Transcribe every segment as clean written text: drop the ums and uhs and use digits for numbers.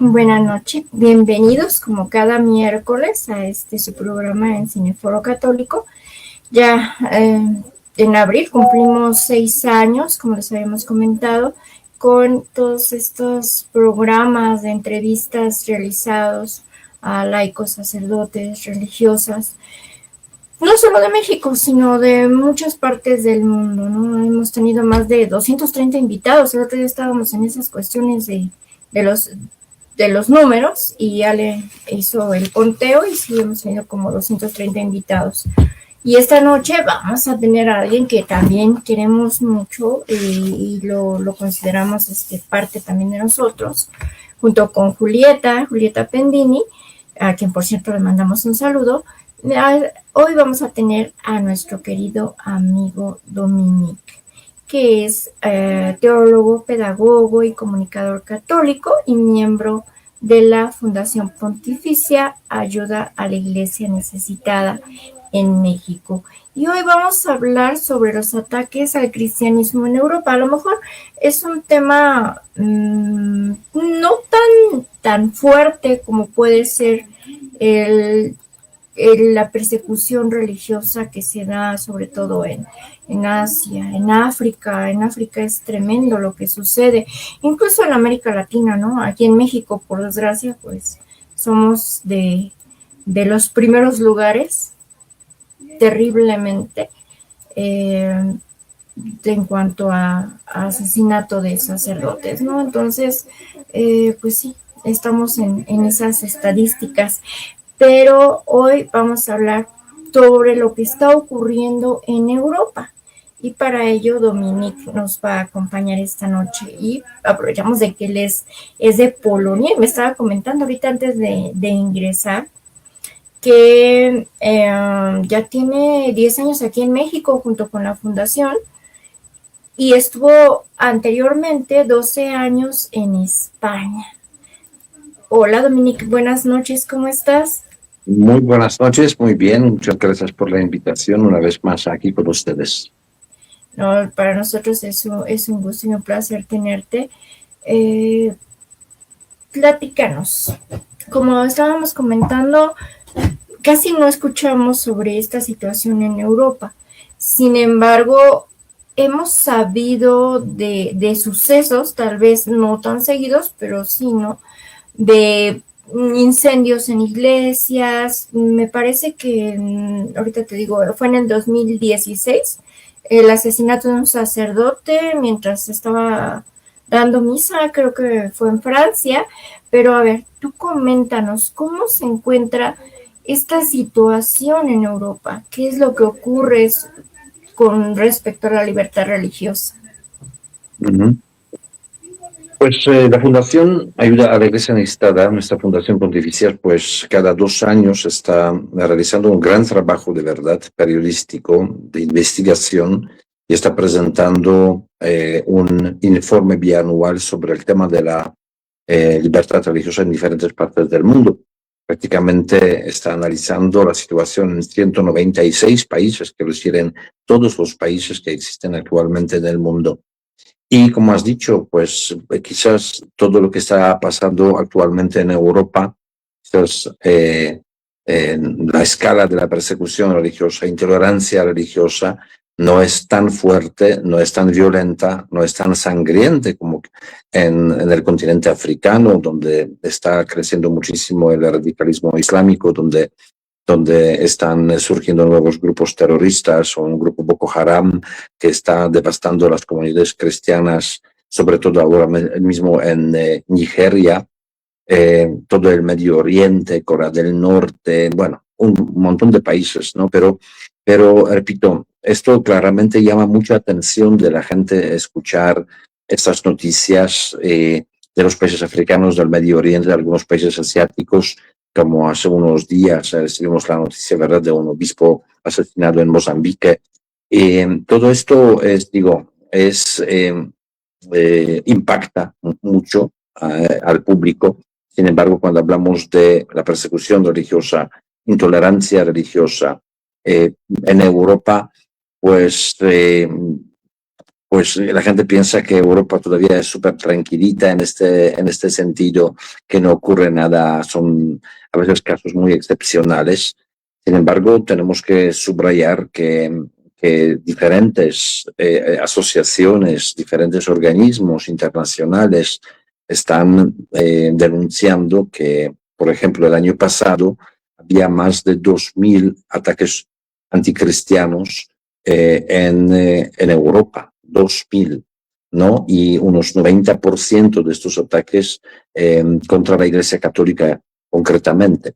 Buenas noches, bienvenidos como cada miércoles a su programa en Cineforo Católico. Ya en abril cumplimos 6 años, como les habíamos comentado, con todos estos programas de entrevistas realizados a laicos, sacerdotes, religiosas, no solo de México, sino de muchas partes del mundo, ¿no? Hemos tenido más de 230 invitados. El otro día estábamos en esas cuestiones de los números y ya le hizo el conteo y sí hemos tenido como 230 invitados. Y esta noche vamos a tener a alguien que también queremos mucho y lo consideramos parte también de nosotros, junto con Julieta Pendini, a quien por cierto le mandamos un saludo. Hoy vamos a tener a nuestro querido amigo Dominique, que es teólogo, pedagogo y comunicador católico y miembro de la Fundación Pontificia Ayuda a la Iglesia Necesitada en México. Y hoy vamos a hablar sobre los ataques al cristianismo en Europa. A lo mejor es un tema no tan fuerte como puede ser la persecución religiosa que se da sobre todo en Asia, en África. En África es tremendo lo que sucede, incluso en América Latina, ¿no? Aquí en México, por desgracia, pues somos de los primeros lugares, terriblemente, en cuanto a asesinato de sacerdotes, ¿no? Entonces, pues sí, estamos en esas estadísticas. Pero hoy vamos a hablar sobre lo que está ocurriendo en Europa. Y para ello Dominique nos va a acompañar esta noche. Y aprovechamos de que él es de Polonia. Me estaba comentando ahorita antes de ingresar que ya tiene 10 años aquí en México junto con la fundación. Y estuvo anteriormente 12 años en España. Hola Dominique, buenas noches, ¿cómo estás? Muy buenas noches, muy bien, muchas gracias por la invitación una vez más aquí con ustedes. No, para nosotros es un gusto y un placer tenerte. Platícanos. Como estábamos comentando, casi no escuchamos sobre esta situación en Europa. Sin embargo, hemos sabido de sucesos, tal vez no tan seguidos, pero sí, ¿no? De incendios en iglesias. Me parece que, ahorita te digo, fue en el 2016, el asesinato de un sacerdote mientras estaba dando misa, creo que fue en Francia. Pero a ver, tú coméntanos, ¿cómo se encuentra esta situación en Europa? ¿Qué es lo que ocurre con respecto a la libertad religiosa? Pues la Fundación Ayuda a la Iglesia Necesitada, nuestra Fundación Pontificia, pues cada 2 años está realizando un gran trabajo de verdad periodístico, de investigación, y está presentando un informe bianual sobre el tema de la libertad religiosa en diferentes partes del mundo. Prácticamente está analizando la situación en 196 países, que refieren todos los países que existen actualmente en el mundo. Y como has dicho, pues quizás todo lo que está pasando actualmente en Europa, quizás la escala de la persecución religiosa, intolerancia religiosa, no es tan fuerte, no es tan violenta, no es tan sangriente como en el continente africano, donde está creciendo muchísimo el radicalismo islámico, donde están surgiendo nuevos grupos terroristas o un grupo Boko Haram que está devastando las comunidades cristianas, sobre todo ahora mismo en Nigeria, todo el Medio Oriente, Corea del Norte, bueno, un montón de países, ¿no? Pero repito, esto claramente llama mucha atención de la gente escuchar estas noticias de los países africanos, del Medio Oriente, de algunos países asiáticos, como hace unos días recibimos la noticia, ¿verdad?, de un obispo asesinado en Mozambique. Todo esto impacta mucho al público. Sin embargo, cuando hablamos de la persecución religiosa, intolerancia religiosa en Europa, pues, pues la gente piensa que Europa todavía es súper tranquilita en este sentido, que no ocurre nada, son a veces casos muy excepcionales. Sin embargo, tenemos que subrayar que diferentes asociaciones, diferentes organismos internacionales están denunciando que, por ejemplo, el año pasado había más de 2.000 ataques anticristianos en Europa, 2.000, ¿no? Y unos 90% de estos ataques contra la Iglesia Católica concretamente.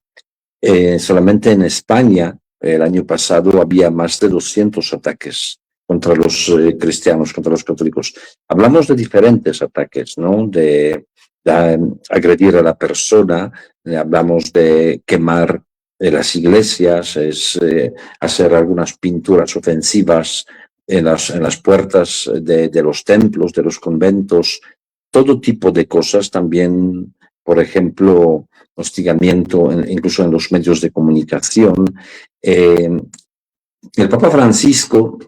Solamente en España, el año pasado, había más de 200 ataques contra los cristianos, contra los católicos. Hablamos de diferentes ataques, ¿no? De agredir a la persona, hablamos de quemar las iglesias, hacer algunas pinturas ofensivas en las puertas de los templos, de los conventos, todo tipo de cosas. También, por ejemplo, hostigamiento, incluso en los medios de comunicación. El Papa Francisco,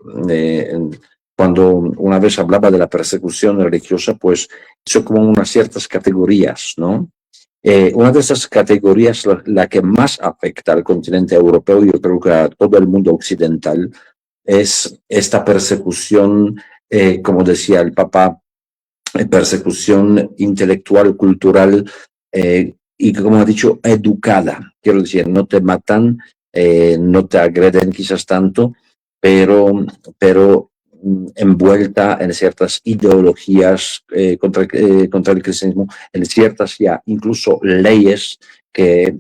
cuando una vez hablaba de la persecución religiosa, pues hizo como unas ciertas categorías, ¿no? Una de esas categorías, la que más afecta al continente europeo, yo creo que a todo el mundo occidental, es esta persecución, como decía el Papa, persecución intelectual, cultural, y como ha dicho, educada. Quiero decir, no te matan, no te agreden quizás tanto, pero envuelta en ciertas ideologías contra el cristianismo, en ciertas ya incluso leyes que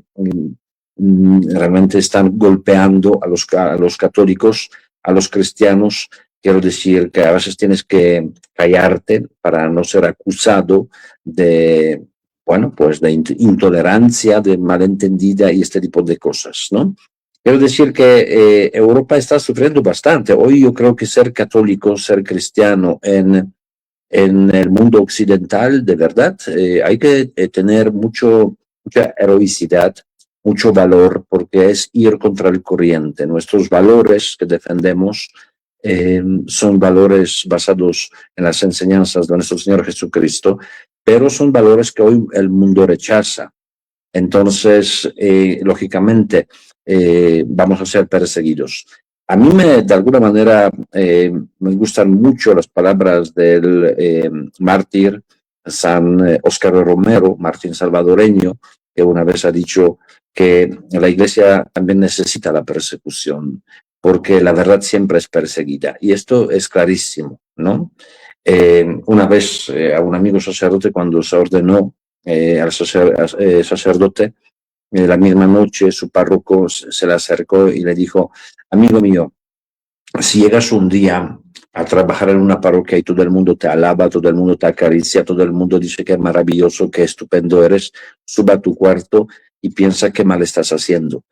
realmente están golpeando a los católicos, a los cristianos. Quiero decir que a veces tienes que callarte para no ser acusado de, bueno, pues de intolerancia, de malentendida y este tipo de cosas, ¿no? Quiero decir que Europa está sufriendo bastante. Hoy yo creo que ser católico, ser cristiano en el mundo occidental, de verdad, hay que tener mucha heroicidad, mucho valor, porque es ir contra el corriente. Nuestros valores que defendemos son valores basados en las enseñanzas de nuestro Señor Jesucristo, pero son valores que hoy el mundo rechaza. Entonces, lógicamente, vamos a ser perseguidos. A mí de alguna manera, me gustan mucho las palabras del mártir San Óscar Romero, mártir salvadoreño, que una vez ha dicho que la Iglesia también necesita la persecución, porque la verdad siempre es perseguida. Y esto es clarísimo, ¿no? Una vez a un amigo sacerdote, cuando se ordenó al sacerdote, la misma noche su párroco se le acercó y le dijo: amigo mío, si llegas un día a trabajar en una parroquia y todo el mundo te alaba, todo el mundo te acaricia, todo el mundo dice que maravilloso, que estupendo eres, suba a tu cuarto y piensa qué mal estás haciendo.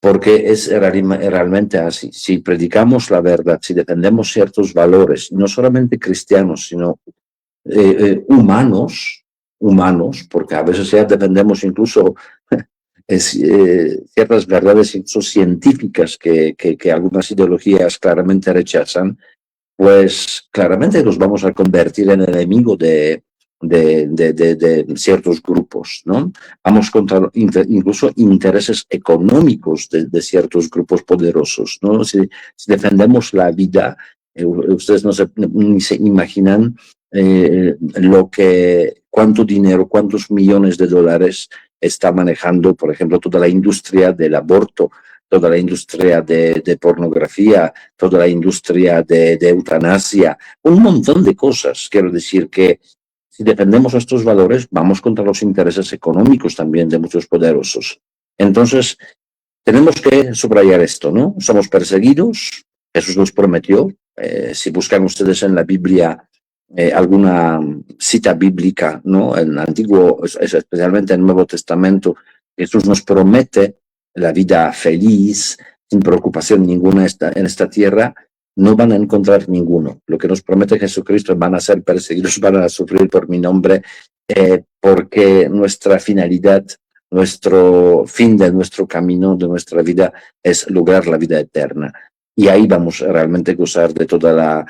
Porque es realmente así. Si predicamos la verdad, si defendemos ciertos valores, no solamente cristianos, sino humanos, porque a veces ya defendemos incluso ciertas verdades incluso científicas que algunas ideologías claramente rechazan, pues claramente nos vamos a convertir en enemigo de ciertos grupos, ¿no? Vamos contra incluso intereses económicos de ciertos grupos poderosos, ¿no? Si defendemos la vida, Ustedes ni se imaginan cuánto dinero, cuántos millones de dólares está manejando, por ejemplo, toda la industria del aborto, toda la industria de pornografía, toda la industria de eutanasia, un montón de cosas. Quiero decir que si defendemos estos valores, vamos contra los intereses económicos también de muchos poderosos. Entonces, tenemos que subrayar esto, ¿no? Somos perseguidos, Jesús nos prometió. Si buscan ustedes en la Biblia alguna cita bíblica, ¿no? En el Antiguo, especialmente en el Nuevo Testamento, Jesús nos promete la vida feliz, sin preocupación ninguna en esta tierra. No van a encontrar ninguno. Lo que nos promete Jesucristo: van a ser perseguidos, van a sufrir por mi nombre, porque nuestra finalidad, nuestro fin de nuestro camino, de nuestra vida, es lograr la vida eterna. Y ahí vamos a realmente gozar de toda la,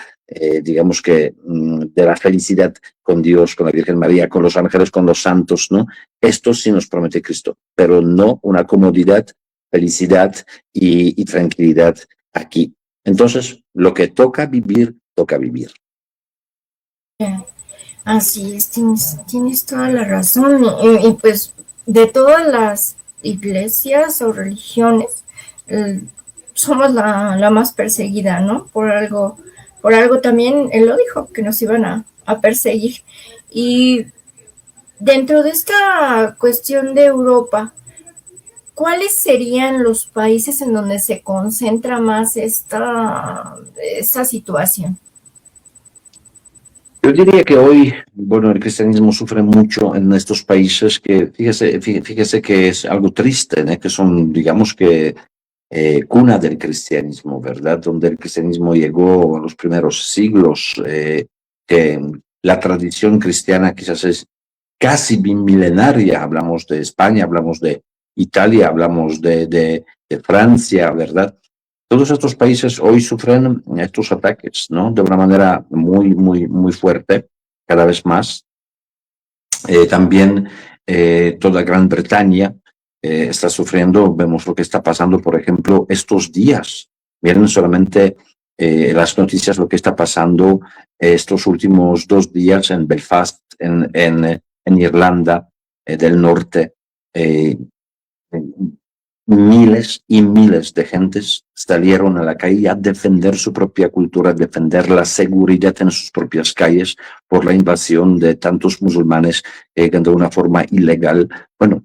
digamos que, de la felicidad con Dios, con la Virgen María, con los ángeles, con los santos, ¿no? Esto sí nos promete Cristo, pero no una comodidad, felicidad y tranquilidad aquí. Entonces, lo que toca vivir, toca vivir. Así es, tienes toda la razón. Y pues de todas las iglesias o religiones, somos la más perseguida, ¿no? Por algo también él lo dijo, que nos iban a perseguir. Y dentro de esta cuestión de Europa, ¿cuáles serían los países en donde se concentra más esta situación? Yo diría que hoy, bueno, el cristianismo sufre mucho en estos países que, fíjese que es algo triste, ¿no? Que son, digamos que, cuna del cristianismo, ¿verdad? Donde el cristianismo llegó en los primeros siglos, que la tradición cristiana quizás es casi bimilenaria. Hablamos de España, hablamos de Italia, hablamos de Francia, ¿verdad? Todos estos países hoy sufren estos ataques, ¿no? De una manera muy fuerte, cada vez más. También toda Gran Bretaña está sufriendo. Vemos lo que está pasando, por ejemplo, estos días. Miren solamente las noticias, lo que está pasando estos últimos 2 días en Belfast, en Irlanda del Norte. Miles y miles de gentes salieron a la calle a defender su propia cultura, a defender la seguridad en sus propias calles por la invasión de tantos musulmanes que de una forma ilegal, bueno,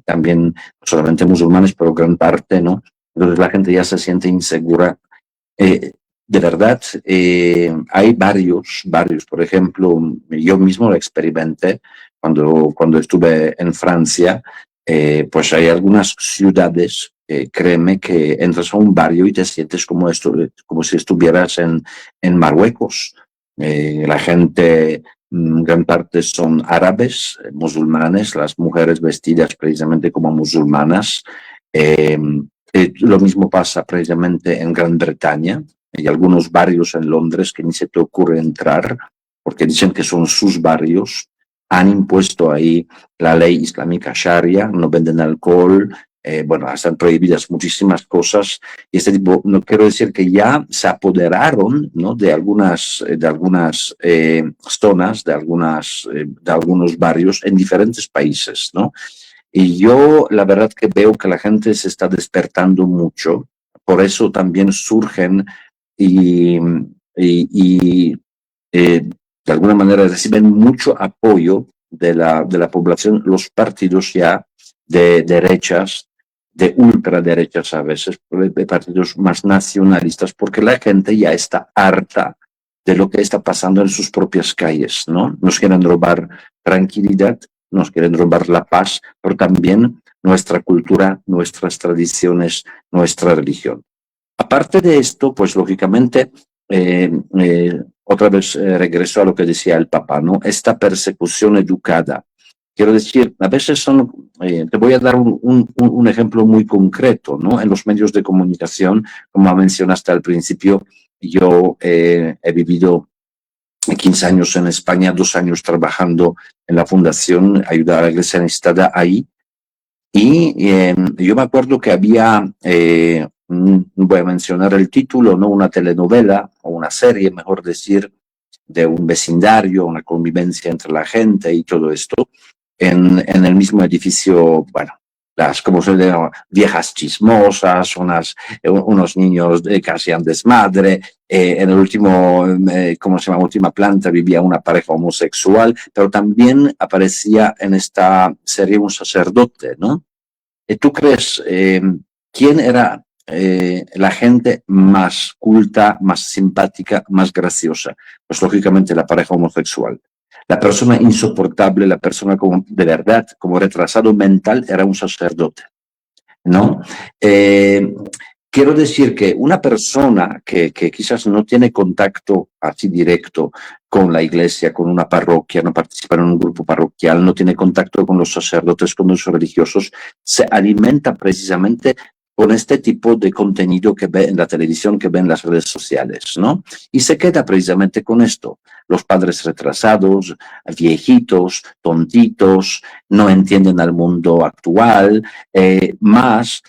también no solamente musulmanes, pero gran parte, ¿no? Entonces la gente ya se siente insegura. De verdad, hay varios, por ejemplo, yo mismo lo experimenté cuando estuve en Francia. Pues hay algunas ciudades, créeme, que entras a un barrio y te sientes como si estuvieras en Marruecos. La gente, gran parte son árabes, musulmanes, las mujeres vestidas precisamente como musulmanas. Lo mismo pasa precisamente en Gran Bretaña. Hay algunos barrios en Londres que ni se te ocurre entrar porque dicen que son sus barrios. Han impuesto ahí la ley islámica Sharia, no venden alcohol, bueno, están prohibidas muchísimas cosas. Y este tipo, no quiero decir que ya se apoderaron, ¿no? de algunas zonas, de algunos barrios en diferentes países, ¿no? Y yo la verdad que veo que la gente se está despertando mucho, por eso también surgen y de alguna manera reciben mucho apoyo de la población, los partidos ya de derechas, de ultraderechas a veces, de partidos más nacionalistas, porque la gente ya está harta de lo que está pasando en sus propias calles, ¿no? Nos quieren robar tranquilidad, nos quieren robar la paz, pero también nuestra cultura, nuestras tradiciones, nuestra religión. Aparte de esto, pues lógicamente, otra vez regreso a lo que decía el Papa, ¿no? Esta persecución educada. Quiero decir, a veces te voy a dar un ejemplo muy concreto, ¿no? En los medios de comunicación, como mencionaste al principio, yo he vivido 15 años en España, 2 años trabajando en la Fundación Ayuda a la Iglesia Necesitada ahí. Y yo me acuerdo que había voy a mencionar el título, no una telenovela o una serie, mejor decir, de un vecindario, una convivencia entre la gente y todo esto, en el mismo edificio, bueno, como se llama, viejas chismosas, unos niños que hacían desmadre, en el último, ¿cómo se llama? Última planta vivía una pareja homosexual, pero también aparecía en esta serie un sacerdote, ¿no? ¿Tú crees quién era la gente más culta, más simpática, más graciosa? Pues lógicamente la pareja homosexual. La persona insoportable, la persona como, de verdad, como retrasado mental, era un sacerdote, ¿no? Quiero decir que una persona que quizás no tiene contacto así directo con la iglesia, con una parroquia, no participa en un grupo parroquial, no tiene contacto con los sacerdotes, con los religiosos, se alimenta precisamente con este tipo de contenido que ve en la televisión, que ve en las redes sociales, ¿no? Y se queda precisamente con esto. Los padres retrasados, viejitos, tontitos, no entienden al mundo actual, más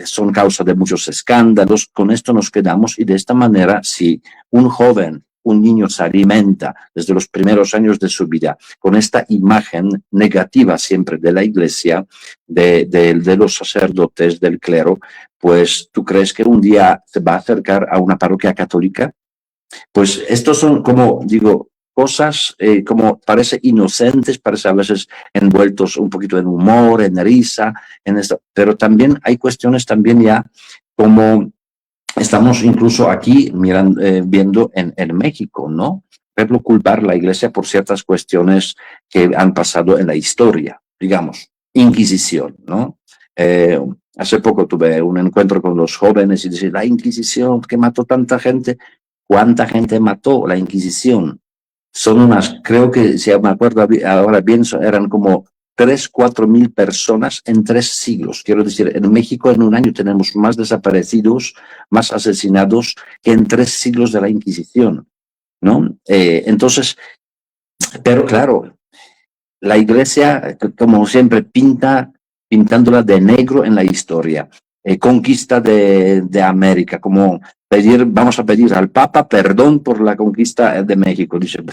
son causa de muchos escándalos. Con esto nos quedamos y de esta manera, si un joven, un niño se alimenta desde los primeros años de su vida con esta imagen negativa siempre de la iglesia, de los sacerdotes, del clero, pues ¿tú crees que un día se va a acercar a una parroquia católica? Pues estos son, como digo, cosas como parece inocentes, parece a veces envueltos un poquito en humor, en risa, en esto, pero también hay cuestiones también ya como estamos incluso aquí mirando, viendo en México, ¿no? Por ejemplo, culpar a la iglesia por ciertas cuestiones que han pasado en la historia, digamos, Inquisición, ¿no? Hace poco tuve un encuentro con los jóvenes y decía, la Inquisición que mató tanta gente. ¿Cuánta gente mató la Inquisición? Son unas, creo que, si me acuerdo ahora bien, eran como 3, 4 mil personas en 3 siglos. Quiero decir, en México en un año tenemos más desaparecidos, más asesinados que en 3 siglos de la Inquisición, ¿no? Entonces, pero claro, la iglesia, como siempre, pintándola de negro en la historia. Conquista de América, como vamos a pedir al Papa perdón por la conquista de México. Dice,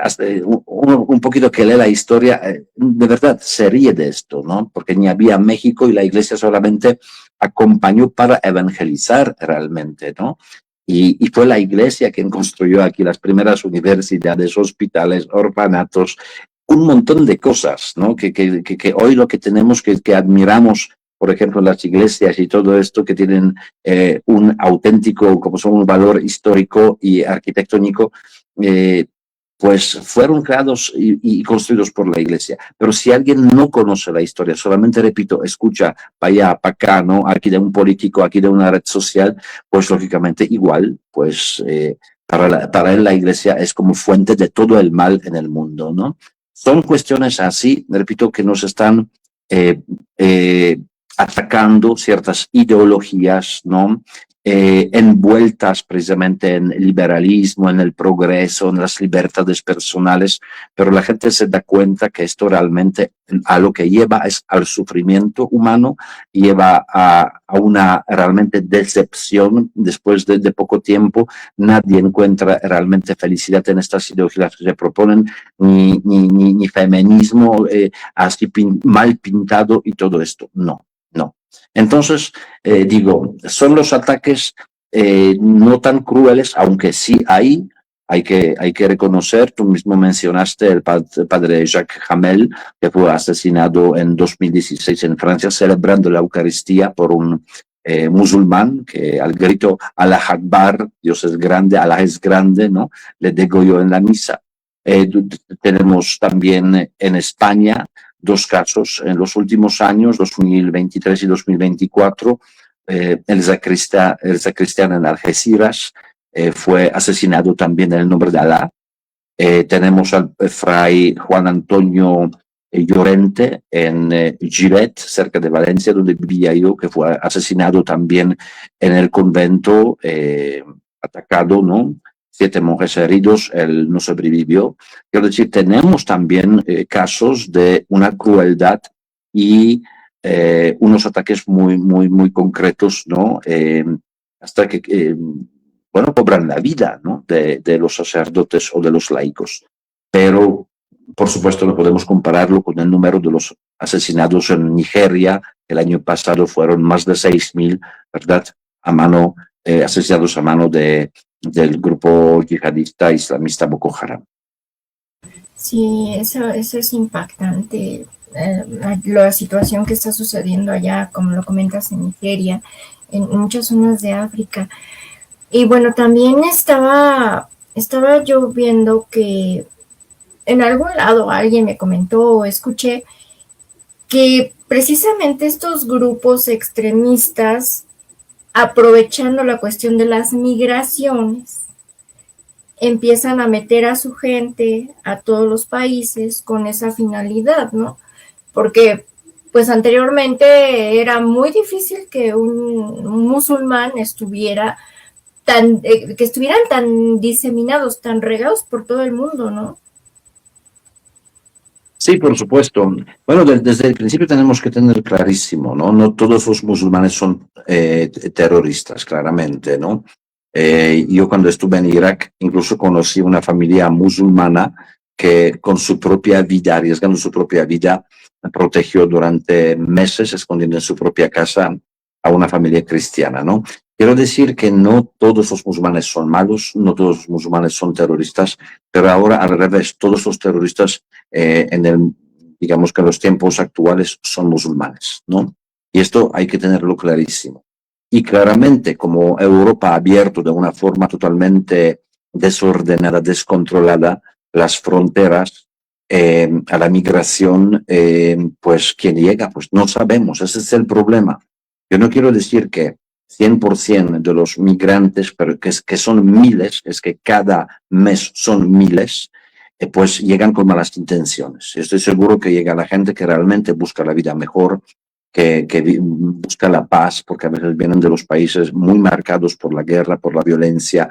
hasta un poquito que lee la historia, de verdad se ríe de esto, ¿no? Porque ni había México y la iglesia solamente acompañó para evangelizar realmente, ¿no? Y fue la iglesia quien construyó aquí las primeras universidades, hospitales, orfanatos, un montón de cosas, ¿no? Que hoy lo que tenemos que admiramos, por ejemplo, las iglesias y todo esto que tienen un auténtico, como son un valor histórico y arquitectónico, pues fueron creados y construidos por la iglesia. Pero si alguien no conoce la historia, solamente, repito, escucha para allá, para acá, ¿no? Aquí de un político, aquí de una red social, pues lógicamente igual, pues para él la iglesia es como fuente de todo el mal en el mundo, ¿no? Son cuestiones así, repito, que nos están atacando ciertas ideologías, ¿no? Envueltas precisamente en el liberalismo, en el progreso, en las libertades personales, pero la gente se da cuenta que esto realmente a lo que lleva es al sufrimiento humano, lleva a una realmente decepción después de poco tiempo. Nadie encuentra realmente felicidad en estas ideologías que se proponen, ni feminismo así mal pintado y todo esto. No. Entonces, digo, son los ataques no tan crueles, aunque sí hay que reconocer, tú mismo mencionaste el padre Jacques Hamel, que fue asesinado en 2016 en Francia, celebrando la Eucaristía por un musulmán que al grito Allah Akbar, Dios es grande, Allah es grande, ¿no? Le degolló en la misa. Tenemos también en España 2 casos en los últimos años, 2023 y 2024. El sacristán en Algeciras fue asesinado también en el nombre de Alá. Tenemos al fray Juan Antonio Llorente en Gilet, cerca de Valencia, donde vivía yo, que fue asesinado también en el convento, atacado, ¿no? 7 monjes heridos, él no sobrevivió. Quiero decir, tenemos también casos de una crueldad y unos ataques muy concretos, ¿no? Hasta que, bueno, cobran la vida, ¿no? de los sacerdotes o de los laicos. Pero, por supuesto, no podemos compararlo con el número de los asesinados en Nigeria. El año pasado fueron más de 6.000, ¿verdad? Asesinados a mano del grupo yihadista islamista Boko Haram. Sí, eso es impactante. La situación que está sucediendo allá, como lo comentas, en Nigeria, en muchas zonas de África. Y bueno, también estaba yo viendo que en algún lado alguien me comentó o escuché que precisamente estos grupos extremistas, aprovechando la cuestión de las migraciones, empiezan a meter a su gente a todos los países con esa finalidad, ¿no? Porque pues anteriormente era muy difícil que un musulmán que estuvieran tan diseminados, tan regados por todo el mundo, ¿no? Sí, por supuesto. Bueno, desde el principio tenemos que tener clarísimo, ¿no? No todos los musulmanes son terroristas, claramente, ¿no? Yo cuando estuve en Irak incluso conocí una familia musulmana que con su propia vida, arriesgando su propia vida, protegió durante meses, escondiendo en su propia casa a una familia cristiana, ¿no? Quiero decir que no todos los musulmanes son malos, no todos los musulmanes son terroristas, pero ahora al revés, todos los terroristas digamos que en los tiempos actuales son musulmanes, ¿no? Y esto hay que tenerlo clarísimo. Y claramente, como Europa ha abierto de una forma totalmente desordenada, descontrolada, las fronteras a la migración, pues ¿quién llega? Pues no sabemos, ese es el problema. Yo no quiero decir que 100% de los migrantes, pero que son miles, es que cada mes son miles, pues llegan con malas intenciones. Estoy seguro que llega la gente que realmente busca la vida mejor, que busca la paz, porque a veces vienen de los países muy marcados por la guerra, por la violencia,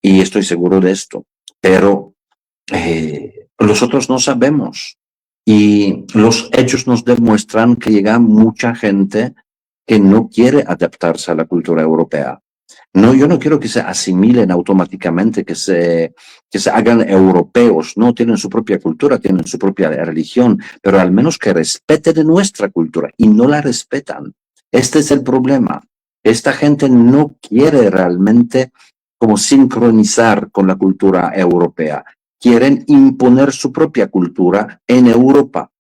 y estoy seguro de esto. Pero los otros no sabemos. Y los hechos nos demuestran que llega mucha gente que no quiere adaptarse a la cultura europea. No, yo no quiero que se asimilen automáticamente, que se hagan europeos, no tienen su propia cultura, tienen su propia religión, pero al menos que respeten de nuestra cultura y no la respetan. Este es el problema. Esta gente no quiere realmente como sincronizar con la cultura europea. Quieren imponer su propia cultura en Europa.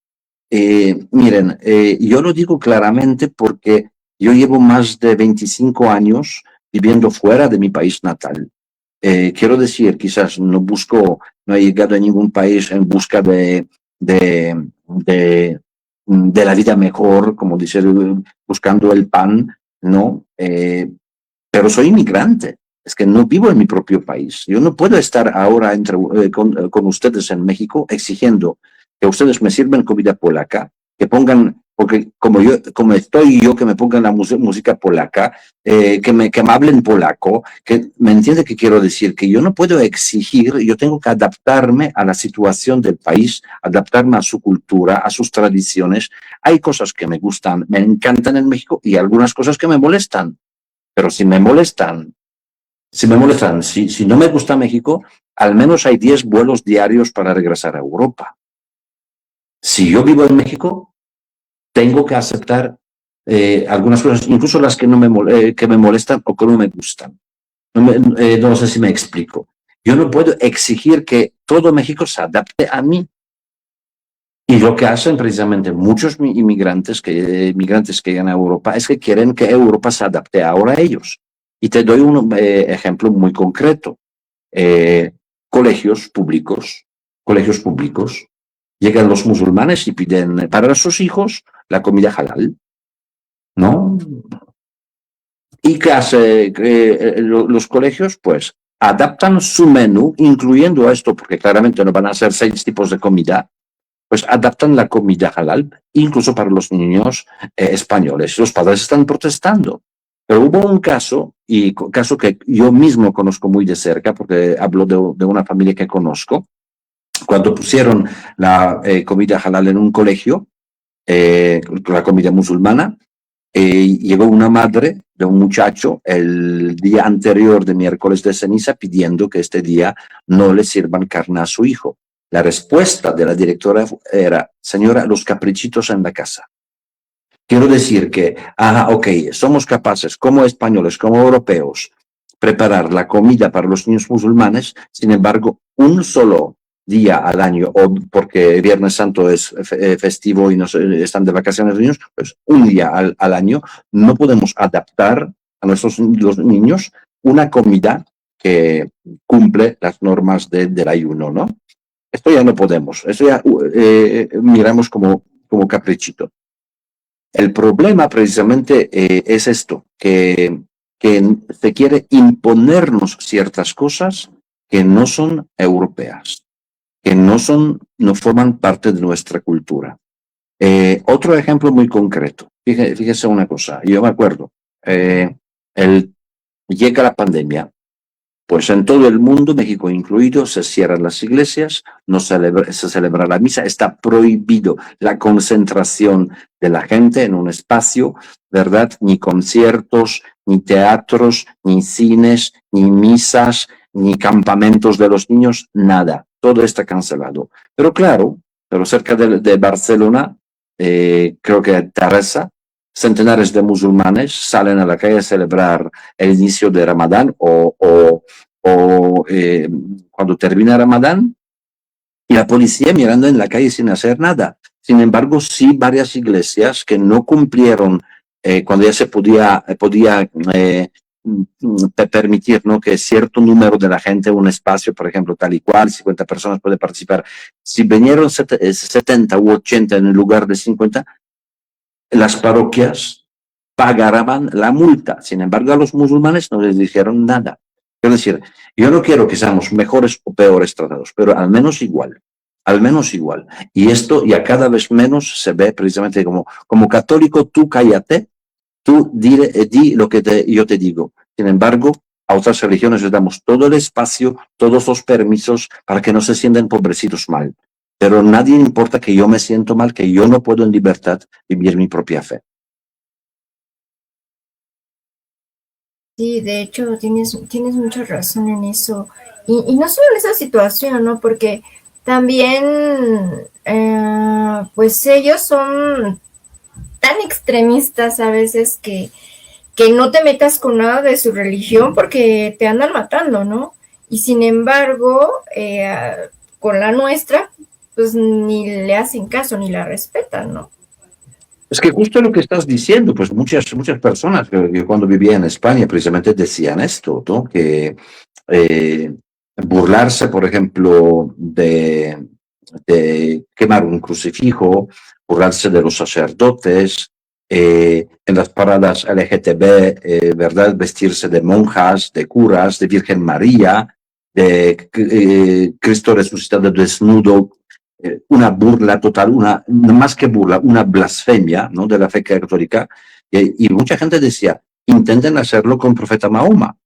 Miren, yo lo digo claramente porque yo llevo más de 25 años viviendo fuera de mi país natal. Quiero decir, quizás no he llegado a ningún país en busca de, de la vida mejor, como dice, buscando el pan, ¿no? Pero soy inmigrante. Es que no vivo en mi propio país. Yo no puedo estar ahora con ustedes en México exigiendo que ustedes me sirvan comida polaca, que pongan, porque como estoy yo, que me pongan la música polaca, que me hablen polaco, que me entiende qué quiero decir, que yo no puedo exigir, yo tengo que adaptarme a la situación del país, adaptarme a su cultura, a sus tradiciones. Hay cosas que me gustan, me encantan en México y algunas cosas que me molestan. Pero si no me gusta México, al menos hay 10 vuelos diarios para regresar a Europa. Si yo vivo en México, tengo que aceptar algunas cosas, incluso las que me molestan o que no me gustan. No sé si me explico. Yo no puedo exigir que todo México se adapte a mí. Y lo que hacen precisamente muchos migrantes que llegan a Europa es que quieren que Europa se adapte ahora a ellos. Y te doy un ejemplo muy concreto. Colegios públicos. Llegan los musulmanes y piden para sus hijos la comida halal, ¿no? ¿Y qué hace los colegios? Pues adaptan su menú, incluyendo esto, porque claramente no van a ser 6 tipos de comida, pues adaptan la comida halal, incluso para los niños españoles. Los padres están protestando. Pero hubo un caso que yo mismo conozco muy de cerca, porque hablo de una familia que conozco, cuando pusieron la comida halal en un colegio, la comida musulmana. Llegó una madre de un muchacho el día anterior de miércoles de ceniza pidiendo que este día no le sirvan carne a su hijo. La respuesta de la directora era: señora, los caprichitos en la casa. Quiero decir que, ok, somos capaces como españoles, como europeos, preparar la comida para los niños musulmanes. Sin embargo, un solo día al año, o porque Viernes Santo es festivo y están de vacaciones los niños, pues un día al año no podemos adaptar a los niños una comida que cumple las normas del ayuno, ¿no? Esto ya no podemos, esto ya miramos como caprichito. El problema precisamente es esto, que se quiere imponernos ciertas cosas que no son europeas, que no forman parte de nuestra cultura. Otro ejemplo muy concreto, fíjese una cosa, yo me acuerdo, llega la pandemia, pues en todo el mundo, México incluido, se cierran las iglesias, no se celebra la misa, está prohibido la concentración de la gente en un espacio, ¿verdad? Ni conciertos, ni teatros, ni cines, ni misas, ni campamentos de los niños, nada. Todo está cancelado. Pero claro, cerca de Barcelona, creo que Teresa, centenares de musulmanes salen a la calle a celebrar el inicio de Ramadán o cuando termina Ramadán, y la policía mirando en la calle sin hacer nada. Sin embargo, sí varias iglesias que no cumplieron cuando ya se podía permitir, ¿no?, que cierto número de la gente, un espacio, por ejemplo, tal y cual, 50 personas puede participar. Si vinieron 70 u 80 en lugar de 50, las parroquias pagaban la multa. Sin embargo, a los musulmanes no les dijeron nada. Es decir, yo no quiero que seamos mejores o peores tratados, pero al menos igual. Al menos igual. Y esto ya cada vez menos se ve precisamente como católico, tú cállate, tú di lo que yo te digo. Sin embargo, a otras religiones les damos todo el espacio, todos los permisos para que no se sientan pobrecitos mal. Pero nadie importa que yo me siento mal, que yo no puedo en libertad vivir mi propia fe. Sí, de hecho, tienes mucha razón en eso. Y no solo en esa situación, ¿no? Porque también, pues ellos son tan extremistas a veces que no te metas con nada de su religión porque te andan matando, ¿no? Y sin embargo, con la nuestra, pues ni le hacen caso ni la respetan, ¿no? Es que justo lo que estás diciendo, pues muchas personas que cuando vivía en España precisamente decían esto, ¿no? Que burlarse, por ejemplo, de quemar un crucifijo, burlarse de los sacerdotes, en las paradas LGTB, ¿verdad? Vestirse de monjas, de curas, de Virgen María, de Cristo resucitado desnudo, una burla total, más que burla, una blasfemia, ¿no?, de la fe católica. Y mucha gente decía, intenten hacerlo con profeta Mahoma,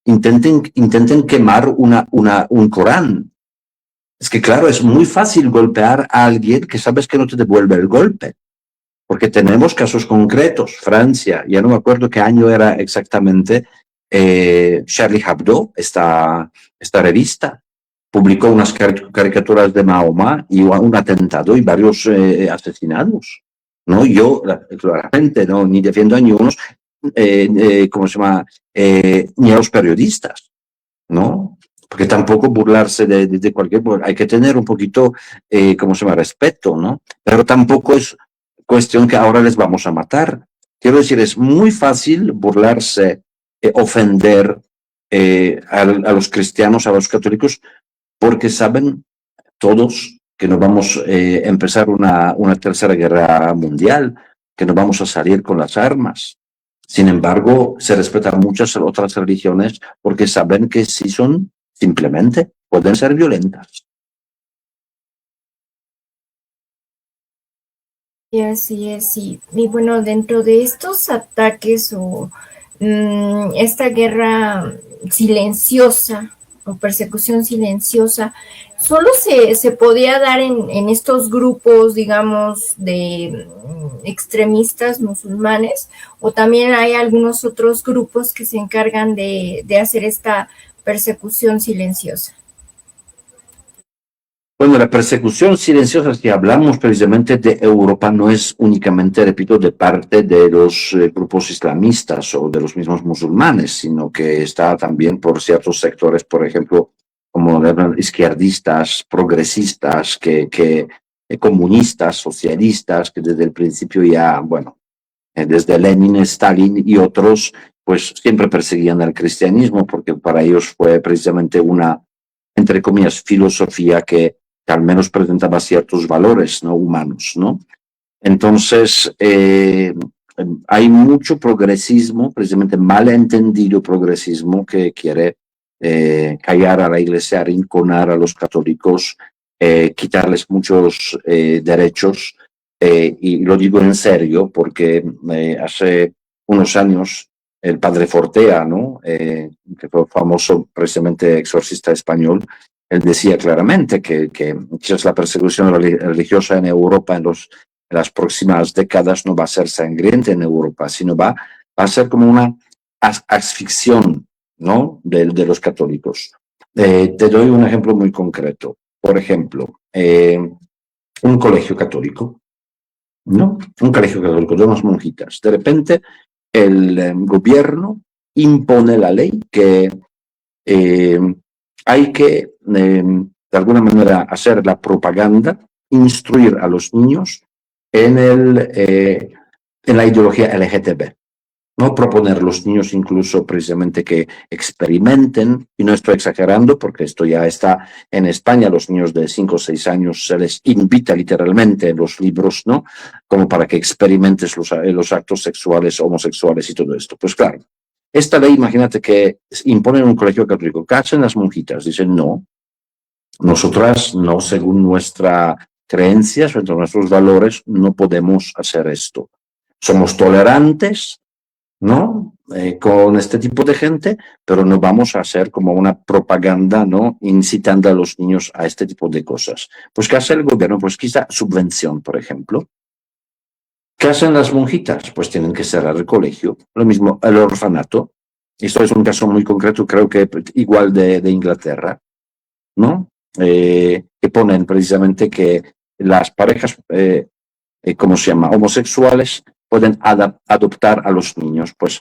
intenten quemar un Corán. Es que claro, es muy fácil golpear a alguien que sabes que no te devuelve el golpe, porque tenemos casos concretos. Francia, ya no me acuerdo qué año era exactamente, Charlie Hebdo, esta revista, publicó unas caricaturas de Mahoma y un atentado y varios asesinados. ¿No? Yo, claramente, no, ni defiendo a ni unos, ¿cómo se llama? Ni a los periodistas, ¿no? Porque tampoco burlarse de cualquier... Hay que tener un poquito, ¿cómo se llama? Respeto, ¿no? Pero tampoco es cuestión que ahora les vamos a matar. Quiero decir, es muy fácil burlarse, ofender a los cristianos, a los católicos, porque saben todos que no vamos a empezar una tercera guerra mundial, que no vamos a salir con las armas. Sin embargo, se respetan muchas otras religiones porque saben que sí son, simplemente, pueden ser violentas. Y así es, y bueno, dentro de estos ataques o esta guerra silenciosa o persecución silenciosa, ¿solo se podía dar en estos grupos, digamos, de extremistas musulmanes, o también hay algunos otros grupos que se encargan de hacer esta persecución silenciosa? Bueno, la persecución silenciosa, si hablamos precisamente de Europa, no es únicamente, repito, de parte de los grupos islamistas o de los mismos musulmanes, sino que está también por ciertos sectores, por ejemplo, como izquierdistas, progresistas, comunistas, socialistas, que desde el principio ya, bueno, desde Lenin, Stalin y otros, pues siempre perseguían el cristianismo, porque para ellos fue precisamente una, entre comillas, filosofía que al menos presentaba ciertos valores, ¿no?, humanos, ¿no? Entonces, hay mucho progresismo, precisamente malentendido progresismo, que quiere callar a la iglesia, arrinconar a los católicos, quitarles muchos derechos, y lo digo en serio porque hace unos años el padre Fortea, ¿no?, que fue famoso precisamente exorcista español, él decía claramente que quizás la persecución religiosa en Europa en las próximas décadas no va a ser sangrienta en Europa, sino va a ser como una asfixión, ¿no?, de los católicos. Te doy un ejemplo muy concreto. Por ejemplo, un colegio católico, ¿no? Un colegio católico de unas monjitas. De repente, el gobierno impone la ley que hay que, de alguna manera, hacer la propaganda, instruir a los niños en la ideología LGTB. No proponer a los niños incluso precisamente que experimenten, y no estoy exagerando porque esto ya está en España, los niños de 5 o 6 años se les invita literalmente en los libros, ¿no?, como para que experimentes los actos sexuales, homosexuales y todo esto. Pues claro, esta ley, imagínate que impone en un colegio católico, ¿qué hacen las monjitas? Dicen, no, nosotras no, según nuestra creencia, según nuestros valores, no podemos hacer esto. Somos tolerantes, ¿no?, con este tipo de gente, pero no vamos a hacer como una propaganda, ¿no?, incitando a los niños a este tipo de cosas. Pues, ¿qué hace el gobierno? Pues quizá subvención, por ejemplo. ¿Qué hacen las monjitas? Pues tienen que cerrar el colegio. Lo mismo, el orfanato. Esto es un caso muy concreto, creo que igual de Inglaterra, ¿no? Que ponen precisamente que las parejas, ¿cómo se llama?, homosexuales, pueden adoptar a los niños. Pues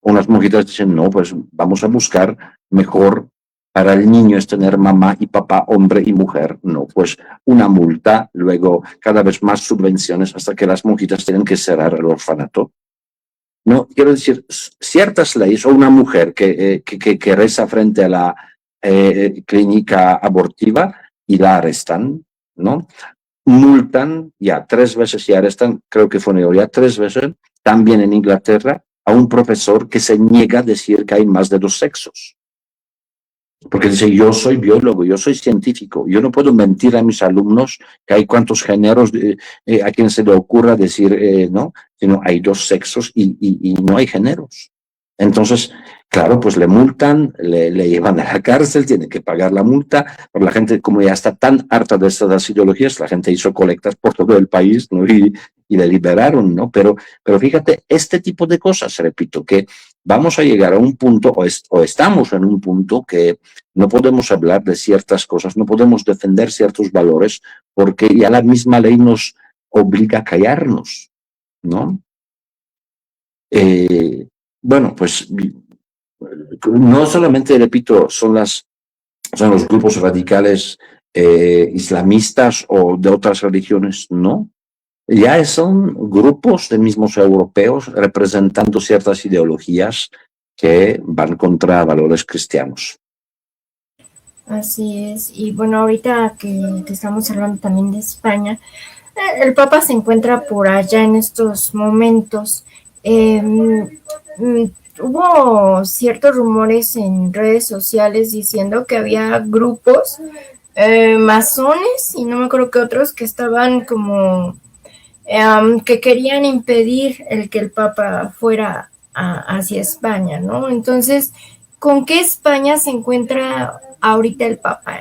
unas monjitas dicen, no, pues vamos a buscar mejor para el niño es tener mamá y papá, hombre y mujer. No, pues una multa, luego cada vez más subvenciones hasta que las monjitas tienen que cerrar el orfanato. No, quiero decir, ciertas leyes, o una mujer que reza frente a la clínica abortiva y la arrestan, ¿no? Multan ya 3 veces y arrestan, creo que fue ya 3 veces, también en Inglaterra, a un profesor que se niega a decir que hay más de 2 sexos. Porque dice, yo soy biólogo, yo soy científico, yo no puedo mentir a mis alumnos que hay cuantos géneros, a quien se le ocurra decir, no, sino hay 2 sexos y no hay géneros. Entonces, claro, pues le multan, le llevan a la cárcel, tiene que pagar la multa, pero la gente, como ya está tan harta de estas ideologías, la gente hizo colectas por todo el país, ¿no?, y le liberaron, ¿no? Pero fíjate, este tipo de cosas, repito, que vamos a llegar a un punto, o estamos en un punto que no podemos hablar de ciertas cosas, no podemos defender ciertos valores, porque ya la misma ley nos obliga a callarnos, ¿no? Bueno, pues no solamente, repito, son los grupos radicales islamistas o de otras religiones, no. Ya son grupos de mismos europeos representando ciertas ideologías que van contra valores cristianos. Así es. Y bueno, ahorita que estamos hablando también de España, el Papa se encuentra por allá en estos momentos. Hubo ciertos rumores en redes sociales diciendo que había grupos masones y no me acuerdo que otros que estaban como que querían impedir el que el Papa fuera hacia España, ¿no? Entonces, ¿Con qué España se encuentra ahorita el Papa?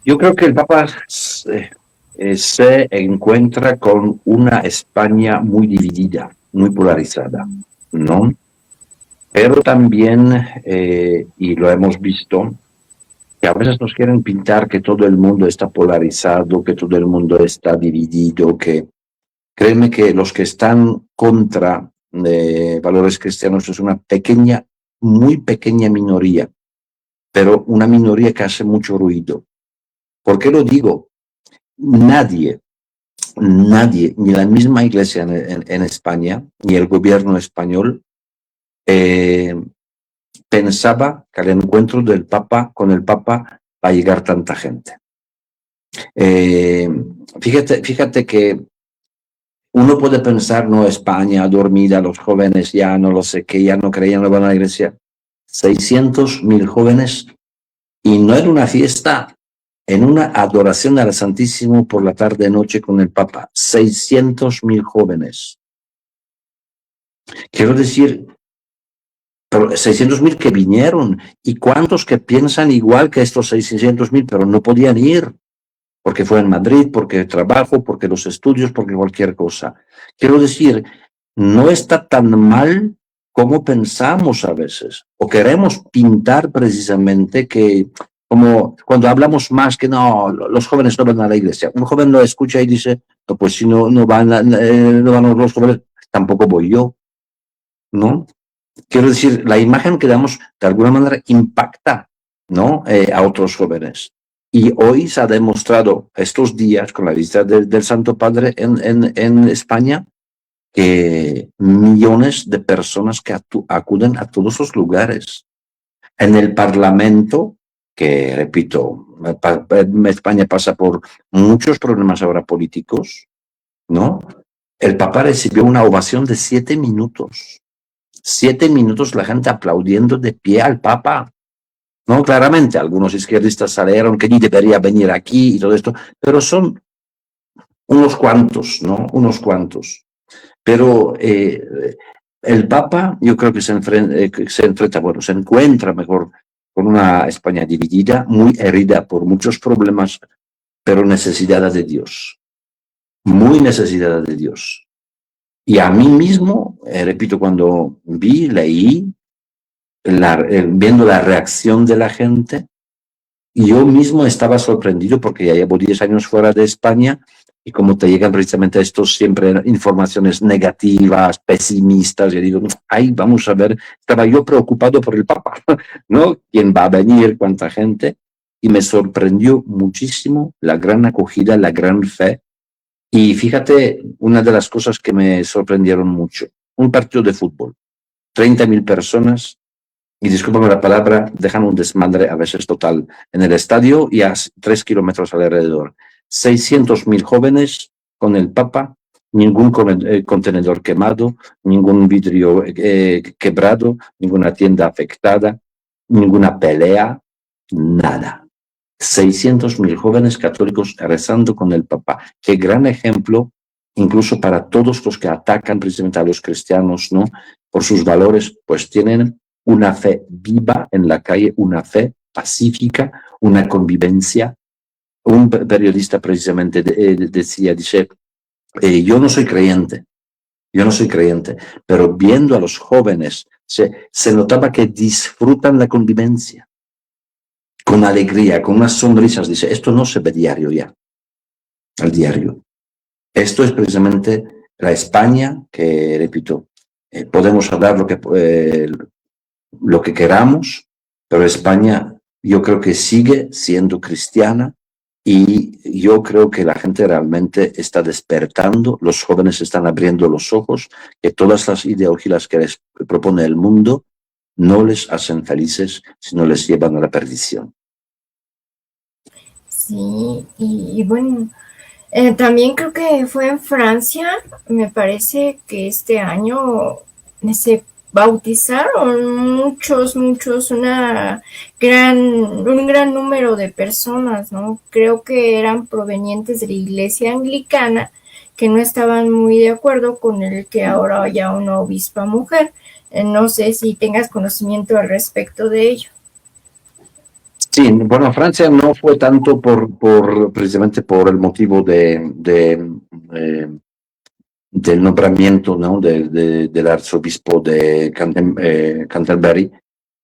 Yo creo que el Papa se encuentra con una España muy dividida, muy polarizada, ¿no? Pero también, y lo hemos visto, que a veces nos quieren pintar que todo el mundo está polarizado, que todo el mundo está dividido, que créeme que los que están contra valores cristianos es una pequeña, muy pequeña minoría, pero una minoría que hace mucho ruido. ¿Por qué lo digo? Nadie, nadie, ni la misma iglesia en España, ni el gobierno español, eh, pensaba que al encuentro del Papa con el Papa va a llegar tanta gente. Eh, fíjate que uno puede pensar, no, España dormida, los jóvenes ya no lo sé qué, ya no creían, no van a la iglesia. 600.000 jóvenes y no en una fiesta, en una adoración al Santísimo por la tarde-noche con el Papa. 600.000 jóvenes. Quiero decir, pero 600.000 que vinieron y cuántos que piensan igual que estos 600.000, pero no podían ir porque fue en Madrid, porque trabajo, porque los estudios, porque cualquier cosa. Quiero decir, no está tan mal como pensamos a veces, o queremos pintar precisamente que, como cuando hablamos más que no, los jóvenes no van a la iglesia. Un joven lo escucha y dice, no, pues si no van los jóvenes, tampoco voy yo, ¿no? Quiero decir, la imagen que damos de alguna manera impacta, ¿no? A otros jóvenes. Y hoy se ha demostrado estos días con la visita del Santo Padre en España que millones de personas que acuden a todos los lugares. En el Parlamento, que repito, España pasa por muchos problemas ahora políticos, ¿no? El Papa recibió una ovación de 7 minutos. 7 minutos la gente aplaudiendo de pie al Papa. No, claramente, algunos izquierdistas salieron que ni debería venir aquí y todo esto, pero son unos cuantos, ¿no? Unos cuantos. Pero el Papa, yo creo que bueno, se encuentra mejor con una España dividida, muy herida por muchos problemas, pero necesitada de Dios, muy necesitada de Dios. Y a mí mismo, repito, cuando leí, viendo la reacción de la gente, yo mismo estaba sorprendido porque ya llevo 10 años fuera de España y como te llegan precisamente estos siempre informaciones negativas, pesimistas, yo digo, ay, vamos a ver, estaba yo preocupado por el Papa, ¿no? ¿Quién va a venir? ¿Cuánta gente? Y me sorprendió muchísimo la gran acogida, la gran fe. Y fíjate, una de las cosas que me sorprendieron mucho, un partido de fútbol, 30.000 personas, y discúlpame la palabra, dejan un desmadre a veces total en el estadio y a 3 kilómetros alrededor. 600.000 jóvenes con el Papa, ningún contenedor quemado, ningún vidrio quebrado, ninguna tienda afectada, ninguna pelea, nada. 600.000 jóvenes católicos rezando con el Papa. Qué gran ejemplo, incluso para todos los que atacan precisamente a los cristianos, ¿no? Por sus valores, pues tienen una fe viva en la calle, una fe pacífica, una convivencia. Un periodista precisamente dice, yo no soy creyente, pero viendo a los jóvenes, se notaba que disfrutan la convivencia con alegría, con unas sonrisas. Dice, esto no se ve diario ya, al diario. Esto es precisamente la España que, repito, podemos hablar lo que queramos, pero España yo creo que sigue siendo cristiana y yo creo que la gente realmente está despertando, los jóvenes están abriendo los ojos, que todas las ideologías que les propone el mundo no les hacen felices, sino les llevan a la perdición. Sí, y bueno, también creo que fue en Francia, me parece que este año se bautizaron un gran número de personas, ¿no? Creo que eran provenientes de la iglesia anglicana que no estaban muy de acuerdo con el que ahora haya una obispa mujer. No sé si tengas conocimiento al respecto de ello. Sí, bueno, Francia no fue tanto precisamente por el motivo del nombramiento, ¿no? Del arzobispo de Canterbury,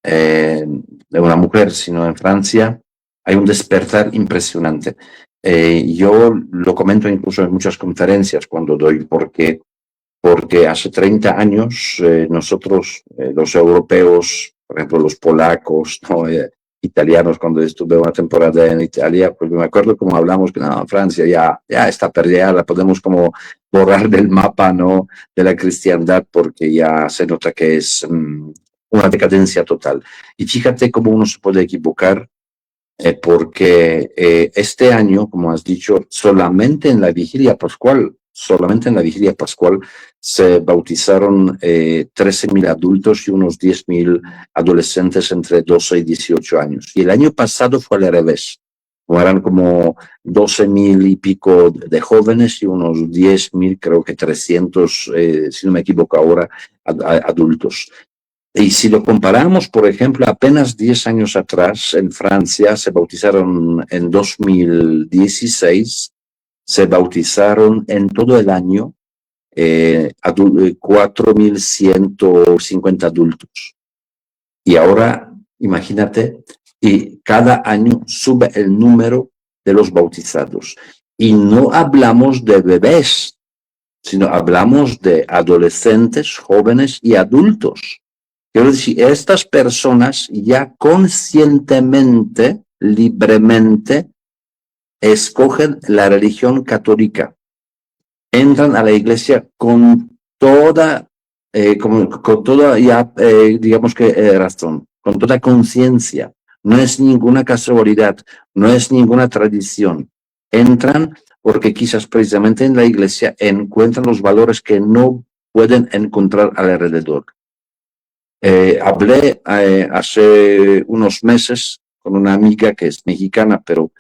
de una mujer, sino en Francia hay un despertar impresionante. Yo lo comento incluso en muchas conferencias cuando doy, porque hace 30 años nosotros, los europeos, por ejemplo, los polacos, ¿no? Italianos, cuando estuve una temporada en Italia, pues me acuerdo como hablamos que no, Francia ya está perdida, la podemos como borrar del mapa, ¿no? De la cristiandad, porque ya se nota que es una decadencia total. Y fíjate cómo uno se puede equivocar, porque este año, como has dicho, solamente en la vigilia pascual se bautizaron 13.000 adultos y unos 10.000 adolescentes entre 12 y 18 años. Y el año pasado fue al revés. Eran como 12.000 y pico de jóvenes y unos 10.000, creo que 300, si no me equivoco ahora, adultos. Y si lo comparamos, por ejemplo, apenas 10 años atrás, en Francia se bautizaron en 2016, se bautizaron en todo el año 4.150 adultos. Y ahora, imagínate, y cada año sube el número de los bautizados. Y no hablamos de bebés, sino hablamos de adolescentes, jóvenes y adultos. Quiero decir, estas personas ya conscientemente, libremente, escogen la religión católica. Entran a la iglesia con toda, ya, digamos que razón, con toda conciencia. No es ninguna casualidad, no es ninguna tradición. Entran porque quizás precisamente en la iglesia encuentran los valores que no pueden encontrar alrededor. Hablé hace unos meses con una amiga que es mexicana, pero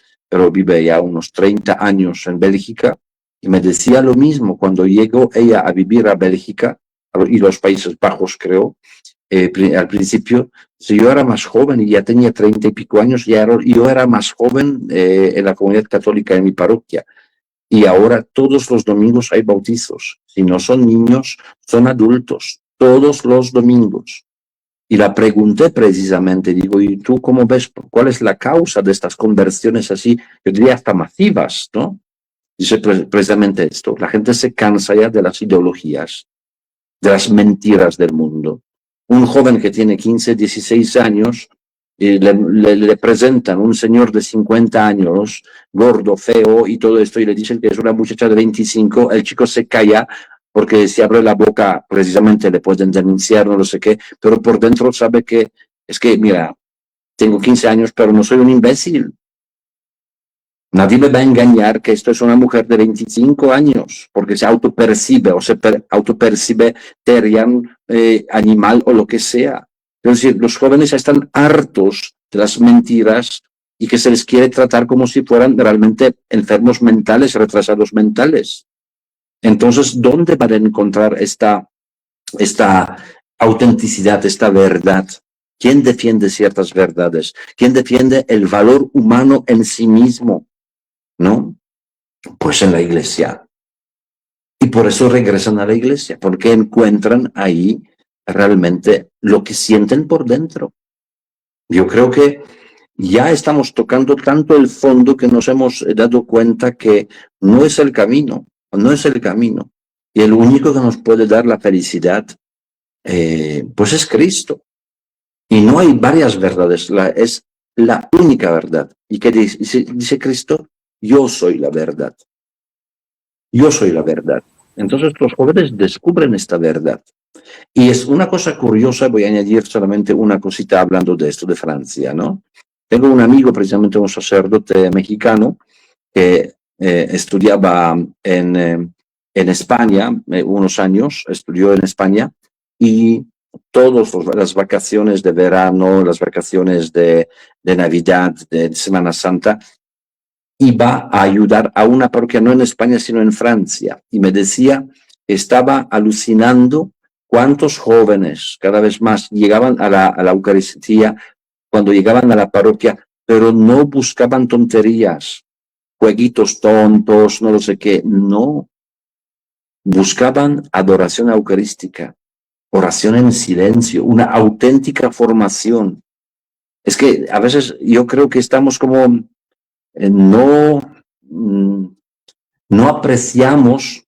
vive ya unos 30 años en Bélgica, y me decía lo mismo cuando llegó ella a vivir a Bélgica y los Países Bajos, creo. Al principio, si yo era más joven y ya tenía 30 y pico años, yo era más joven en la comunidad católica en mi parroquia. Y ahora todos los domingos hay bautizos. Si no son niños, son adultos. Todos los domingos. Y la pregunté precisamente, digo, ¿y tú cómo ves? ¿Cuál es la causa de estas conversiones así, yo diría hasta masivas, ¿no? Dice precisamente esto, la gente se cansa ya de las ideologías, de las mentiras del mundo. Un joven que tiene 15, 16 años, le presentan un señor de 50 años, gordo, feo y todo esto, y le dicen que es una muchacha de 25, el chico se calla, porque si abre la boca precisamente le pueden denunciar, no lo sé qué, pero por dentro sabe que es que, mira, tengo 15 años, pero no soy un imbécil. Nadie me va a engañar que esto es una mujer de 25 años, porque se autopercibe o se autopercibe terian, animal o lo que sea. Es decir, los jóvenes ya están hartos de las mentiras y que se les quiere tratar como si fueran realmente enfermos mentales, retrasados mentales. Entonces, ¿dónde van a encontrar esta autenticidad, esta verdad? ¿Quién defiende ciertas verdades? ¿Quién defiende el valor humano en sí mismo? ¿No? Pues en la iglesia. Y por eso regresan a la iglesia, porque encuentran ahí realmente lo que sienten por dentro. Yo creo que ya estamos tocando tanto el fondo que nos hemos dado cuenta que no es el camino, no es el camino. Y el único que nos puede dar la felicidad, pues es Cristo. Y no hay varias verdades, es la única verdad. ¿Y qué dice Cristo? Yo soy la verdad. Yo soy la verdad. Entonces los jóvenes descubren esta verdad. Y es una cosa curiosa, voy a añadir solamente una cosita hablando de esto de Francia, ¿no? Tengo un amigo, precisamente un sacerdote mexicano, que estudiaba en España unos años, estudió en España, y todas las vacaciones de verano, las vacaciones de Navidad, de Semana Santa, iba a ayudar a una parroquia, no en España, sino en Francia, y me decía que estaba alucinando cuántos jóvenes cada vez más llegaban a la Eucaristía cuando llegaban a la parroquia, pero no buscaban tonterías, jueguitos tontos, no lo sé qué, no, buscaban adoración eucarística, oración en silencio, una auténtica formación. Es que a veces yo creo que estamos como no apreciamos,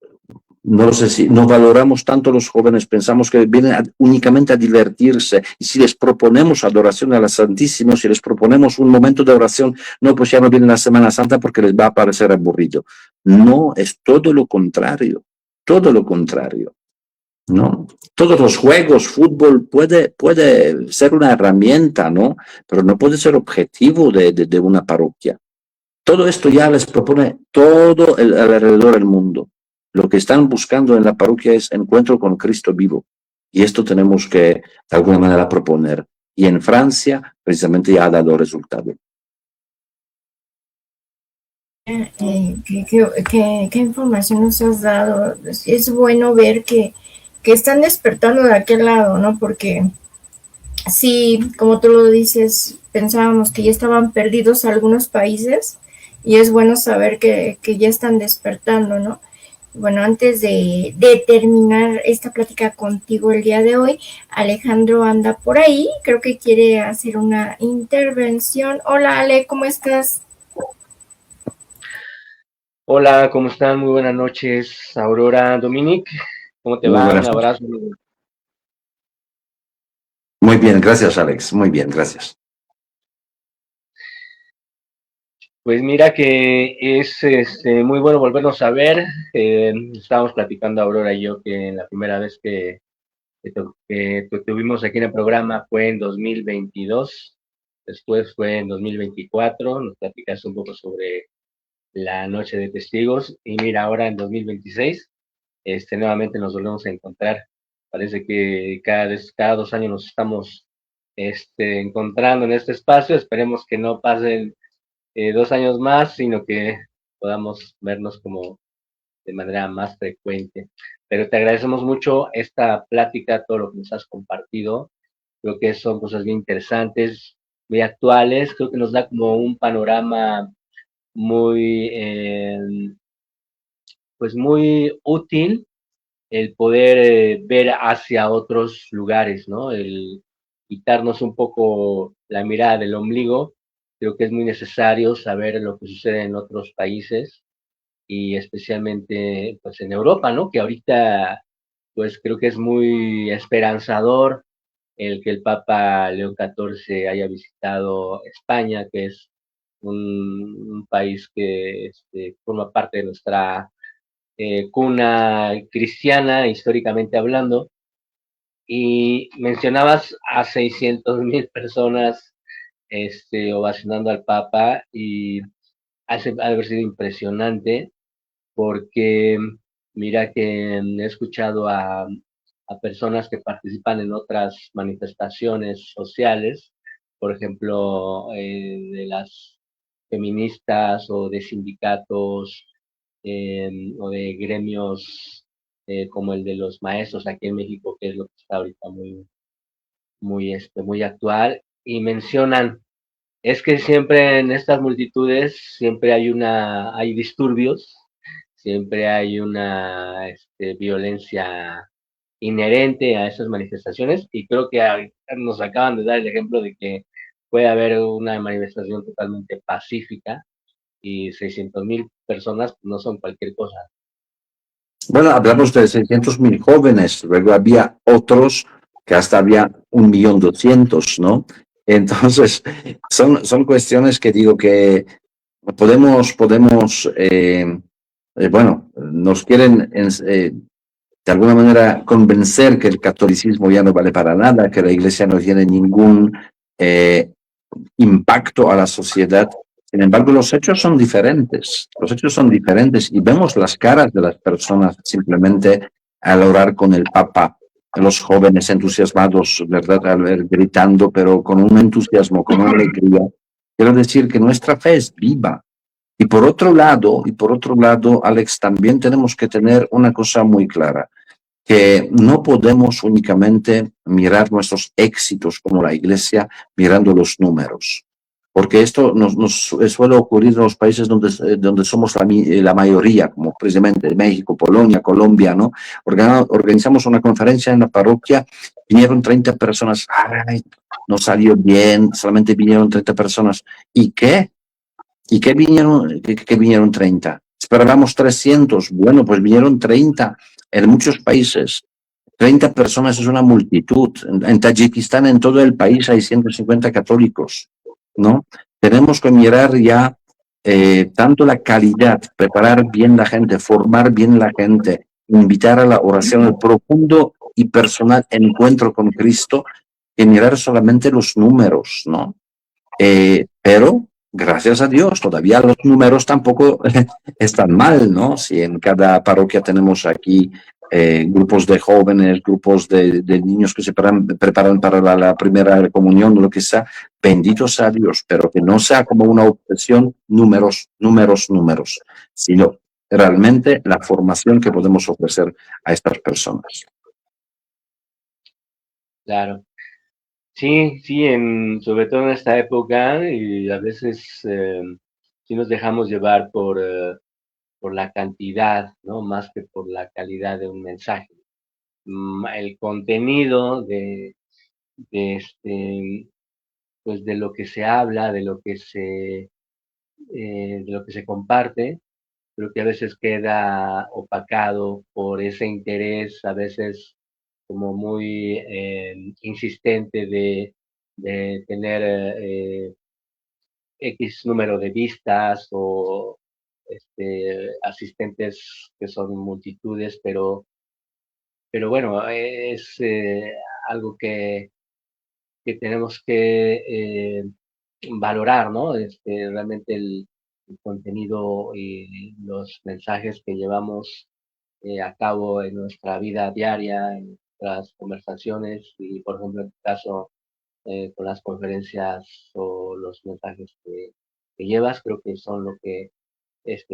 no lo sé si no valoramos tanto a los jóvenes, pensamos que vienen únicamente a divertirse, y si les proponemos adoración a la Santísima, si les proponemos un momento de oración, no, pues ya no vienen la Semana Santa porque les va a parecer aburrido. No, es todo lo contrario, ¿no? Todos los juegos, fútbol puede ser una herramienta, ¿no? Pero no puede ser objetivo de una parroquia. Todo esto ya les propone todo alrededor del mundo. Lo que están buscando en la parroquia es encuentro con Cristo vivo. Y esto tenemos que, de alguna manera, proponer. Y en Francia, precisamente, ya ha dado resultado. ¿Qué información nos has dado? Es bueno ver que están despertando de aquel lado, ¿no? Porque sí, como tú lo dices, pensábamos que ya estaban perdidos algunos países y es bueno saber que ya están despertando, ¿no? Bueno, antes de terminar esta plática contigo el día de hoy, Alejandro anda por ahí, creo que quiere hacer una intervención. Hola Ale, ¿cómo estás? Hola, ¿cómo están? Muy buenas noches, Aurora, Dominic. ¿Cómo te va? Un abrazo. Muy bien, gracias Alex, muy bien, gracias. Pues mira que es muy bueno volvernos a ver. Estábamos platicando Aurora y yo que la primera vez que tuvimos aquí en el programa fue en 2022, después fue en 2024, nos platicaste un poco sobre la Noche de Testigos y mira, ahora en 2026 nuevamente nos volvemos a encontrar. Parece que cada 2 años nos estamos encontrando en este espacio. Esperemos que no pasen 2 años más, sino que podamos vernos como de manera más frecuente. Pero te agradecemos mucho esta plática, todo lo que nos has compartido. Creo que son cosas bien interesantes, muy actuales. Creo que nos da como un panorama muy, pues muy útil el poder ver hacia otros lugares, ¿no? El quitarnos un poco la mirada del ombligo. Creo que es muy necesario saber lo que sucede en otros países y especialmente pues en Europa, ¿no? Que ahorita pues creo que es muy esperanzador el que el Papa León XIV haya visitado España, que es un país que forma parte de nuestra cuna cristiana, históricamente hablando, y mencionabas a 600,000 personas ovacionando al Papa y ha de haber sido impresionante porque mira que he escuchado a personas que participan en otras manifestaciones sociales, por ejemplo, de las feministas o de sindicatos o de gremios como el de los maestros aquí en México, que es lo que está ahorita muy actual, y mencionan, es que siempre en estas multitudes siempre hay disturbios, siempre hay una violencia inherente a esas manifestaciones, y creo que nos acaban de dar el ejemplo de que puede haber una manifestación totalmente pacífica y 600,000 personas no son cualquier cosa. Bueno, hablamos de 600,000 jóvenes, luego había otros que hasta había 1.200.000, ¿no? Entonces, son cuestiones que digo que podemos bueno, nos quieren de alguna manera convencer que el catolicismo ya no vale para nada, que la Iglesia no tiene ningún impacto a la sociedad. Sin embargo, los hechos son diferentes. Los hechos son diferentes y vemos las caras de las personas simplemente al orar con el Papa, los jóvenes entusiasmados, ¿verdad? Al ver gritando, pero con un entusiasmo, con una alegría. Quiero decir que nuestra fe es viva Y por otro lado, Alex, también tenemos que tener una cosa muy clara, que no podemos únicamente mirar nuestros éxitos como la Iglesia mirando los números, porque esto nos suele ocurrir en los países donde somos la mayoría, como precisamente México, Polonia, Colombia, ¿no? Organizamos una conferencia en la parroquia, vinieron 30 personas, ¡ay! No salió bien, solamente vinieron 30 personas. ¿Y qué? ¿Y qué vinieron 30? Esperábamos 300. Bueno, pues vinieron 30 en muchos países. 30 personas es una multitud. En Tayikistán, en todo el país, hay 150 católicos, ¿no? Tenemos que mirar ya tanto la calidad, preparar bien la gente, formar bien la gente, invitar a la oración, el profundo y personal encuentro con Cristo, que mirar solamente los números, ¿no? Pero, gracias a Dios, todavía los números tampoco están mal, ¿no? Si en cada parroquia tenemos aquí grupos de jóvenes, grupos de niños que se preparan para la primera comunión o lo que sea, bendito sea Dios, pero que no sea como una obsesión, números, números, números, sino realmente la formación que podemos ofrecer a estas personas. Claro. Sí, sí, sobre todo en esta época, y a veces sí nos dejamos llevar por la cantidad, ¿no? Más que por la calidad de un mensaje. El contenido pues de lo que se habla, de lo que se comparte, creo que a veces queda opacado por ese interés, a veces como muy insistente de tener X número de vistas o asistentes que son multitudes, pero bueno, es algo que tenemos que valorar, ¿no? Realmente el contenido y los mensajes que llevamos a cabo en nuestra vida diaria, en nuestras conversaciones y, por ejemplo, en tu caso, con las conferencias o los mensajes que llevas, creo que son lo que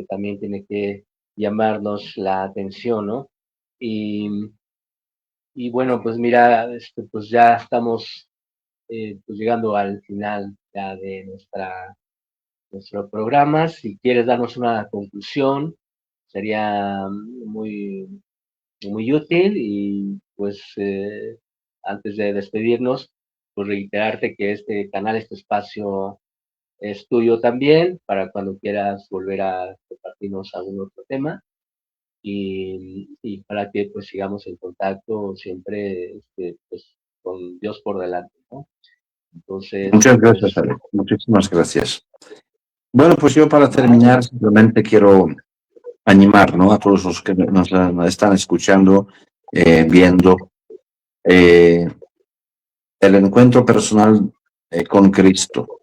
también tiene que llamarnos la atención, ¿no? Y, y bueno, pues mira, pues ya estamos pues llegando al final ya de nuestro programa. Si quieres darnos una conclusión, sería muy útil y pues antes de despedirnos, pues reiterarte que este canal, este espacio es tuyo también para cuando quieras volver a compartirnos algún otro tema y para que pues sigamos en contacto siempre pues, con Dios por delante, ¿no? Entonces, Muchas gracias, pues, Alex. Muchísimas gracias. Bueno, pues yo para terminar simplemente quiero animar, ¿no? A todos los que nos están escuchando, viendo, el encuentro personal con Cristo,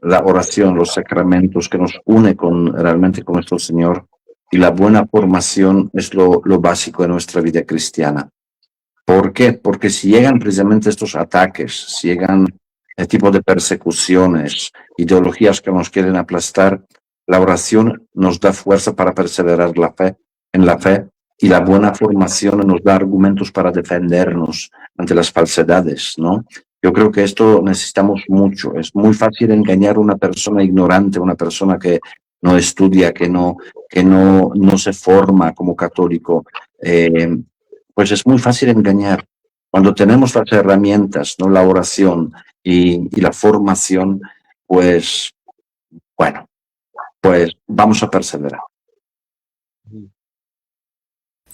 la oración, los sacramentos que nos une realmente con nuestro Señor y la buena formación es lo básico de nuestra vida cristiana. ¿Por qué? Porque si llegan precisamente estos ataques, si llegan el tipo de persecuciones, ideologías que nos quieren aplastar, la oración nos da fuerza para perseverar en la fe y la buena formación nos da argumentos para defendernos ante las falsedades, ¿no? Yo creo que esto necesitamos mucho. Es muy fácil engañar a una persona ignorante, una persona que no estudia, que no se forma como católico. Pues es muy fácil engañar. Cuando tenemos las herramientas, ¿no? La oración y la formación, pues, bueno, pues vamos a perseverar.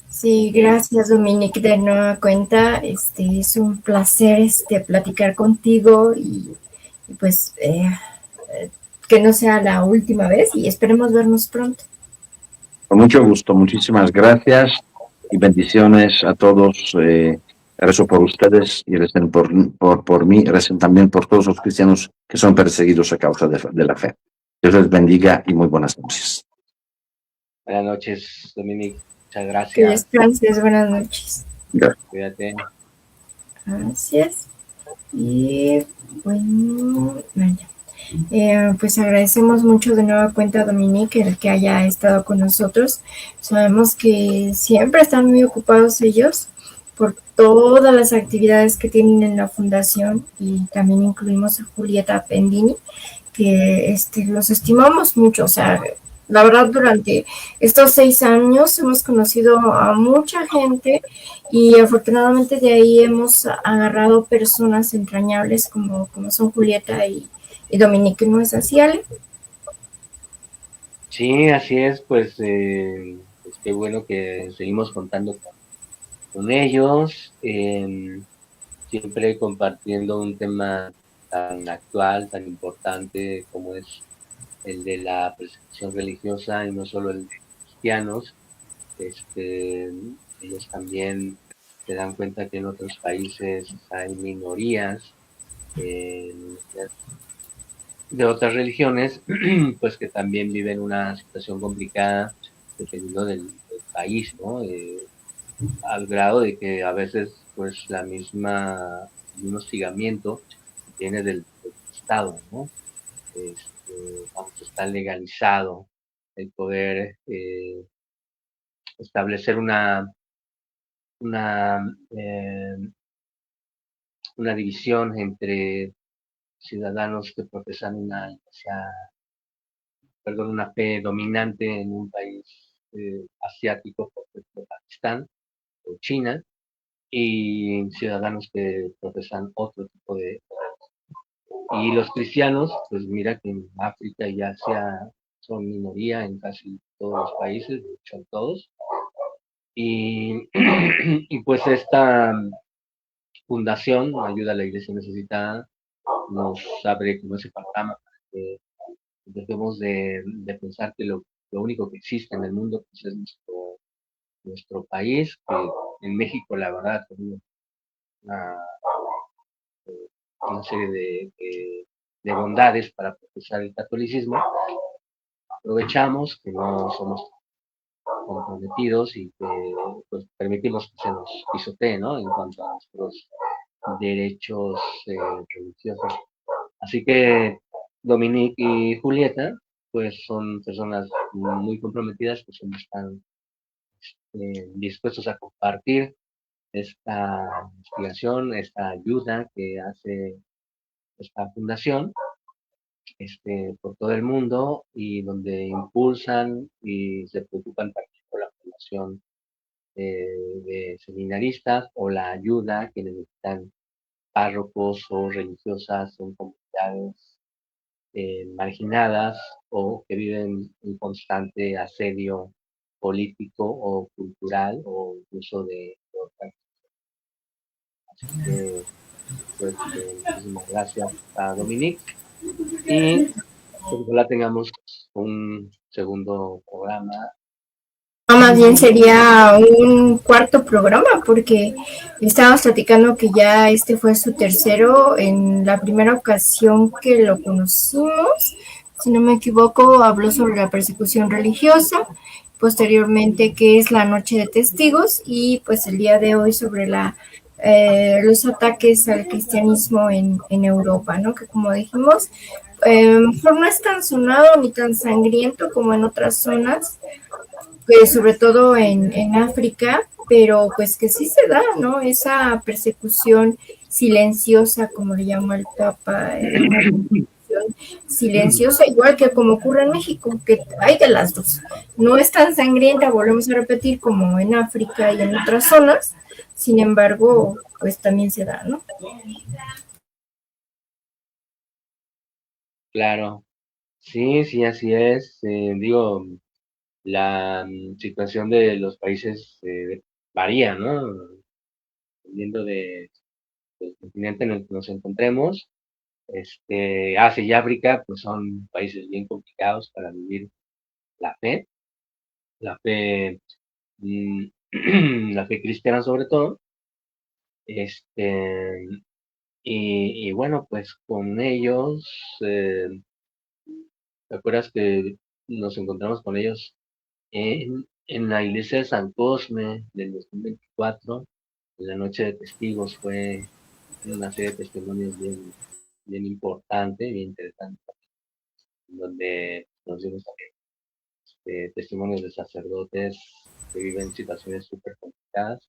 Sí, gracias, Dominic, de nueva cuenta. Es un placer platicar contigo y pues que no sea la última vez y esperemos vernos pronto. Con mucho gusto, muchísimas gracias y bendiciones a todos. Rezo por ustedes y recen por mí, recen también por todos los cristianos que son perseguidos a causa de la fe. Dios les bendiga y muy buenas noches. Buenas noches, Dominic. Muchas gracias. Que descanses, buenas noches. Gracias. Cuídate. Gracias. Y bueno, vaya. Pues agradecemos mucho de nueva cuenta a Dominique el que haya estado con nosotros. Sabemos que siempre están muy ocupados ellos por todas las actividades que tienen en la fundación, y también incluimos a Julieta Pendini, que los estimamos mucho. O sea, la verdad, durante estos 6 años hemos conocido a mucha gente, y afortunadamente de ahí hemos agarrado personas entrañables como son Julieta y Dominique. ¿No es así, Ale? Sí, así es, pues, pues qué bueno que seguimos contando con ellos, siempre compartiendo un tema tan actual, tan importante como es el de la persecución religiosa, y no solo el de cristianos. Ellos también se dan cuenta que en otros países hay minorías eh, de otras religiones, pues que también viven una situación complicada dependiendo del país, ¿no? Al grado de que a veces, pues, el mismo hostigamiento viene del Estado, ¿no? Vamos, está legalizado el poder establecer una, eh, una división entre ciudadanos que profesan una fe dominante en un país asiático, por ejemplo, Pakistán o China, y ciudadanos que profesan otro tipo de... Y los cristianos, pues mira que en África y Asia son minoría en casi todos los países, de hecho en todos. Y, y pues esta fundación, Ayuda a la Iglesia Necesitada, nos abre como ese panorama para que dejemos de pensar que lo único que existe en el mundo, pues, es nuestro país, que en México la verdad tenemos una, una serie de bondades para profesar el catolicismo. Aprovechamos que no somos comprometidos y que, pues, permitimos que se nos pisotee, ¿no? En cuanto a nuestros derechos religiosos. Así que Dominique y Julieta, pues son personas muy comprometidas que siempre están dispuestos a compartir esta investigación, esta ayuda que hace esta fundación por todo el mundo, y donde impulsan y se preocupan también por la formación de seminaristas o la ayuda que necesitan párrocos o religiosas en comunidades marginadas o que viven un constante asedio político o cultural o incluso de otra. Así que, pues, muchísimas gracias a Dominique, y pues ojalá tengamos un segundo programa. Más bien sería un cuarto programa, porque estábamos platicando que ya este fue su tercero. En la primera ocasión que lo conocimos, si no me equivoco, habló sobre la persecución religiosa, posteriormente que es la noche de testigos, y pues el día de hoy sobre los ataques al cristianismo en Europa, ¿no? Que como dijimos, mejor no es tan sonado ni tan sangriento como en otras zonas, sobre todo en África, pero pues que sí se da, ¿no? Esa persecución silenciosa, como le llama el Papa, una persecución silenciosa, igual que como ocurre en México, que hay de las dos. No es tan sangrienta, volvemos a repetir, como en África y en otras zonas, sin embargo, pues también se da, ¿no? Claro, sí, sí, así es. Digo, la situación de los países varía, ¿no? Dependiendo del continente en el que nos encontremos. Asia y África, pues son países bien complicados para vivir la fe, la fe, mm, la fe cristiana sobre todo. Este, y bueno, pues con ellos, eh, ¿te acuerdas que nos encontramos con ellos en la iglesia de San Cosme del 2024? En la noche de testigos fue una serie de testimonios bien bien importante, bien interesante, donde nos dimos testimonios de sacerdotes que viven situaciones súper complicadas.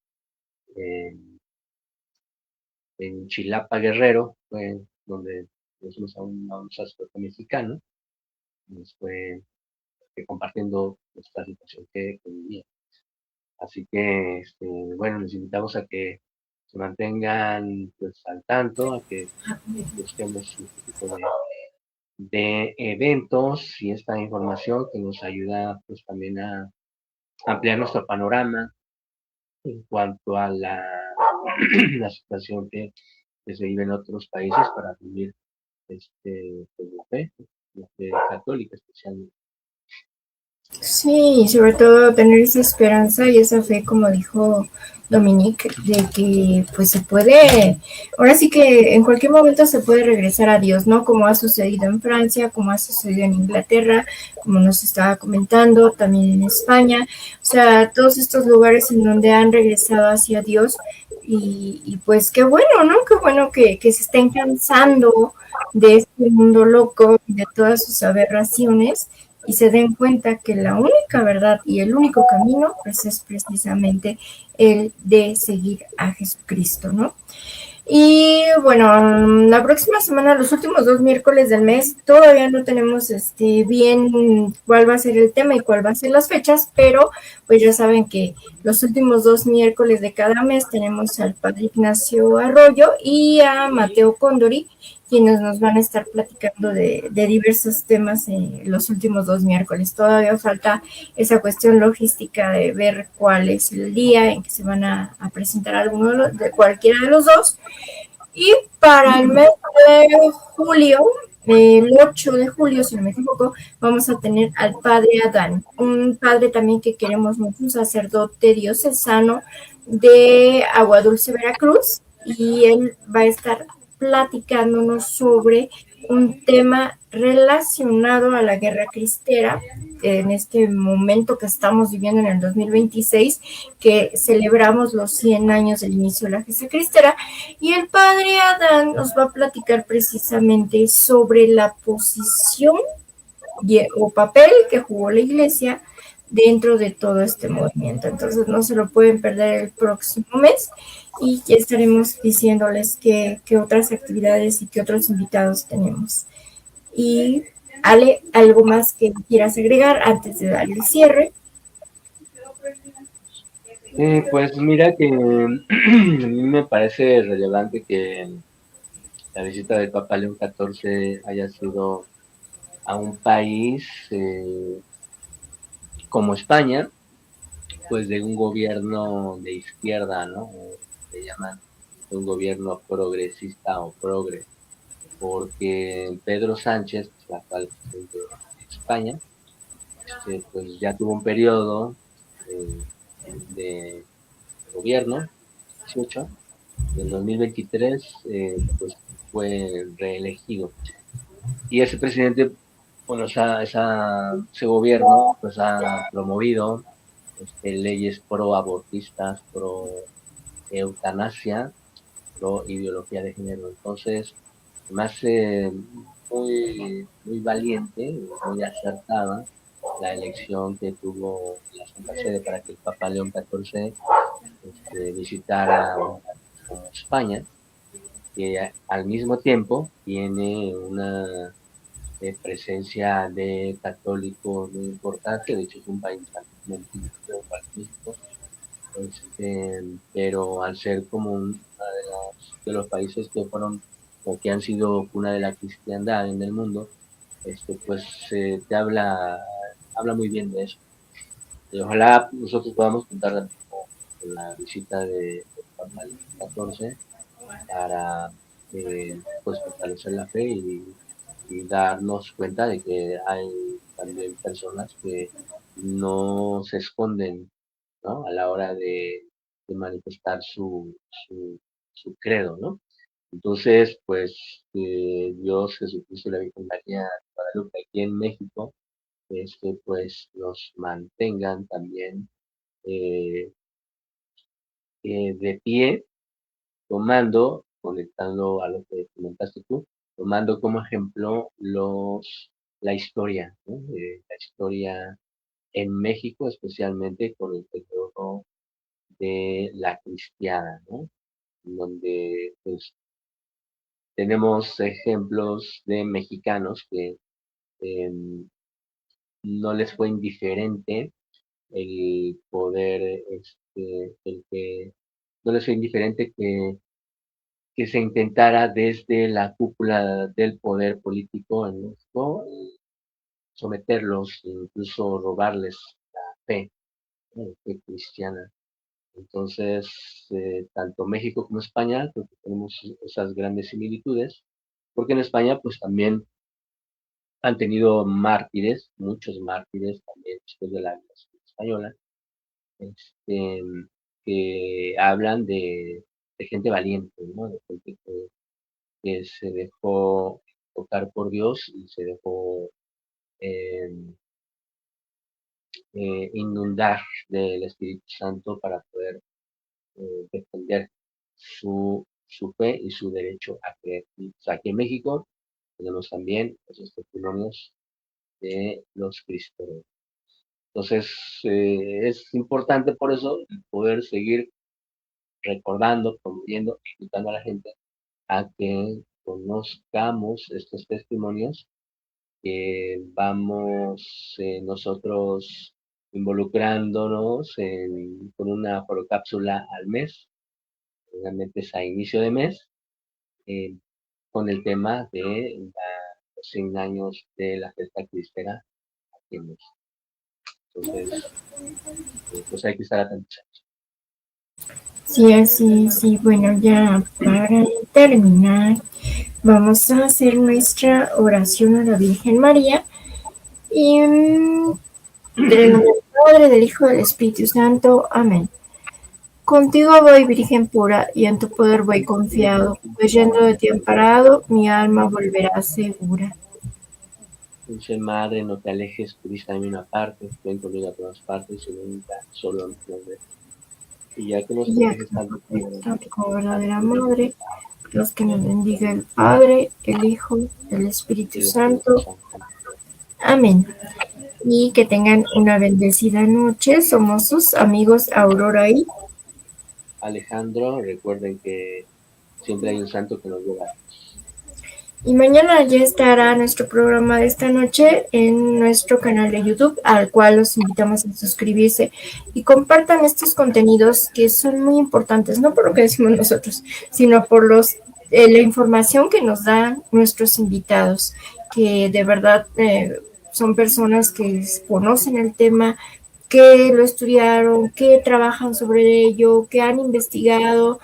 En Chilapa, Guerrero, fue donde conocimos a un sacerdote mexicano, y nos fue compartiendo nuestra situación que vivía. Así que, bueno, les invitamos a que se mantengan pues, al tanto, a que busquemos este tipo de eventos y esta información que nos ayuda pues también a ampliar nuestro panorama en cuanto a la situación que se vive en otros países para vivir pues, la fe católica especialmente. Sí, y sobre todo tener esa esperanza y esa fe, como dijo Dominique, de que pues se puede, ahora sí que en cualquier momento se puede regresar a Dios, ¿no? Como ha sucedido en Francia, como ha sucedido en Inglaterra, como nos estaba comentando, también en España, o sea, todos estos lugares en donde han regresado hacia Dios y pues qué bueno, ¿no? Qué bueno que se estén cansando de este mundo loco, de todas sus aberraciones y se den cuenta que la única verdad y el único camino pues es precisamente el de seguir a Jesucristo, ¿no? Y bueno, la próxima semana, los últimos 2 miércoles del mes, todavía no tenemos bien cuál va a ser el tema y cuál va a ser las fechas, pero pues ya saben que los últimos 2 miércoles de cada mes tenemos al Padre Ignacio Arroyo y a Mateo Condori, quienes nos van a estar platicando de diversos temas en los últimos 2 miércoles. Todavía falta esa cuestión logística de ver cuál es el día en que se van a presentar alguno de cualquiera de los dos. Y para el mes de julio, el 8 de julio, si no me equivoco, vamos a tener al padre Adán, un padre también que queremos mucho, un sacerdote diocesano de Aguadulce, Veracruz, y él va a estar platicándonos sobre un tema relacionado a la guerra cristera en este momento que estamos viviendo en el 2026, que celebramos los 100 años del inicio de la Gesta Cristera, y el padre Adán nos va a platicar precisamente sobre la posición o papel que jugó la iglesia dentro de todo este movimiento. Entonces no se lo pueden perder el próximo mes y ya estaremos diciéndoles qué otras actividades y qué otros invitados tenemos. Y Ale, ¿algo más que quieras agregar antes de dar el cierre? Pues mira que a mí me parece relevante que la visita del Papa León XIV haya sido a un país como España, pues de un gobierno de izquierda, ¿no? Se llaman un gobierno progresista o progre, porque Pedro Sánchez, la actual presidente de España, pues ya tuvo un periodo de gobierno, 18, y en 2023 pues fue reelegido. Y ese presidente, bueno, ese gobierno pues ha promovido leyes pro abortistas, pro eutanasia, pro ideología de género. Entonces, me hace muy valiente, muy acertada la elección que tuvo la Santa Sede para que el Papa León XIV visitara España, que al mismo tiempo tiene una presencia de católicos muy importante. De hecho es un país pero al ser como uno de los países que fueron o que han sido cuna de la cristiandad en el mundo, pues te habla muy bien de eso. Y ojalá nosotros podamos contar con la visita de Papa León XIV para pues fortalecer la fe y darnos cuenta de que hay también personas que no se esconden, ¿no? A la hora de manifestar su credo, ¿no? Entonces, pues Dios, Jesucristo y la Virgen María de Guadalupe aquí en México, pues nos mantengan también eh, de pie, tomando, conectando a lo que comentaste tú, tomando como ejemplo la historia, ¿no? La historia en México, especialmente con el periodo de la cristiana, ¿no? Donde pues, tenemos ejemplos de mexicanos que em, no les fue indiferente el poder, el que no les fue indiferente que se intentara desde la cúpula del poder político en México someterlos, incluso robarles la fe, ¿no? La fe cristiana. Entonces, tanto México como España, creo que tenemos esas grandes similitudes, porque en España, pues también han tenido mártires, muchos mártires también después de la Revolución Española, este, que hablan de gente valiente, ¿no? De gente que se dejó tocar por Dios y se dejó eh, inundar del Espíritu Santo para poder defender su fe y su derecho a creer. Y, pues, aquí en México tenemos también esos testimonios de los cristianos. Entonces, es importante por eso poder seguir recordando, promoviendo, invitando a la gente a que conozcamos estos testimonios, que vamos nosotros involucrándonos con una procápsula al mes, realmente es a inicio de mes, eh, con el tema de los 100 años de la fiesta cristera aquí en México. Entonces, pues hay que estar atentos. Sí, así, sí, bueno, ya para terminar, vamos a hacer nuestra oración a la Virgen María y del nombre del Padre, del Hijo, del Espíritu Santo. Amén. Contigo voy, Virgen pura, y en tu poder voy confiado, pues yendo de ti amparado, mi alma volverá segura. Dulce Madre, no te alejes, pudiste de mí una parte, ven conmigo a todas partes y nunca solo a mi nombre. Y ya que nos Y ya proteges que nos tanto protege tanto como verdadera Madre, los que nos bendiga el Padre, el Hijo, el Espíritu el Espíritu Santo. Santo. Amén. Y que tengan una bendecida noche. Somos sus amigos Aurora y Alejandro, recuerden que siempre hay un santo que nos lleva. Y mañana ya estará nuestro programa de esta noche en nuestro canal de YouTube, al cual los invitamos a suscribirse y compartan estos contenidos que son muy importantes, no por lo que decimos nosotros, sino por la información que nos dan nuestros invitados, que de verdad son personas que conocen el tema, que lo estudiaron, que trabajan sobre ello, que han investigado.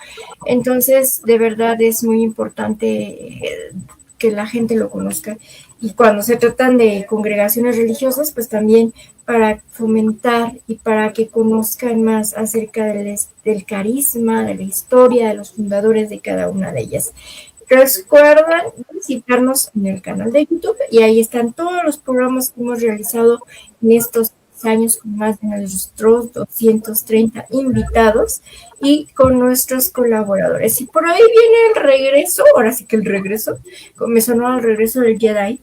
Entonces, de verdad es muy importante que la gente lo conozca. Y cuando se tratan de congregaciones religiosas, pues también para fomentar y para que conozcan más acerca del carisma, de la historia, de los fundadores de cada una de ellas. Recuerden visitarnos en el canal de YouTube y ahí están todos los programas que hemos realizado en estos años con más de nuestros 230 invitados y con nuestros colaboradores. Y por ahí viene el regreso, ahora sí que el regreso, me sonó al regreso del Jedi.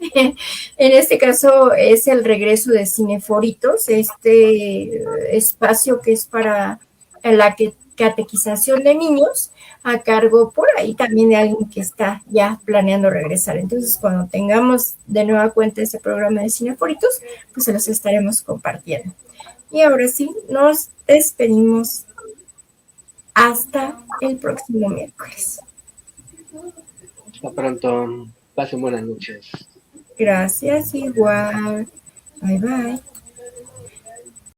En este caso es el regreso de Cineforitos, este espacio que es para la catequización de niños, a cargo por ahí también de alguien que está ya planeando regresar. Entonces, cuando tengamos de nueva cuenta ese programa de Cineforitos, pues se los estaremos compartiendo. Y ahora sí, nos despedimos hasta el próximo miércoles. Hasta pronto. Pasen buenas noches. Gracias, igual. Bye bye.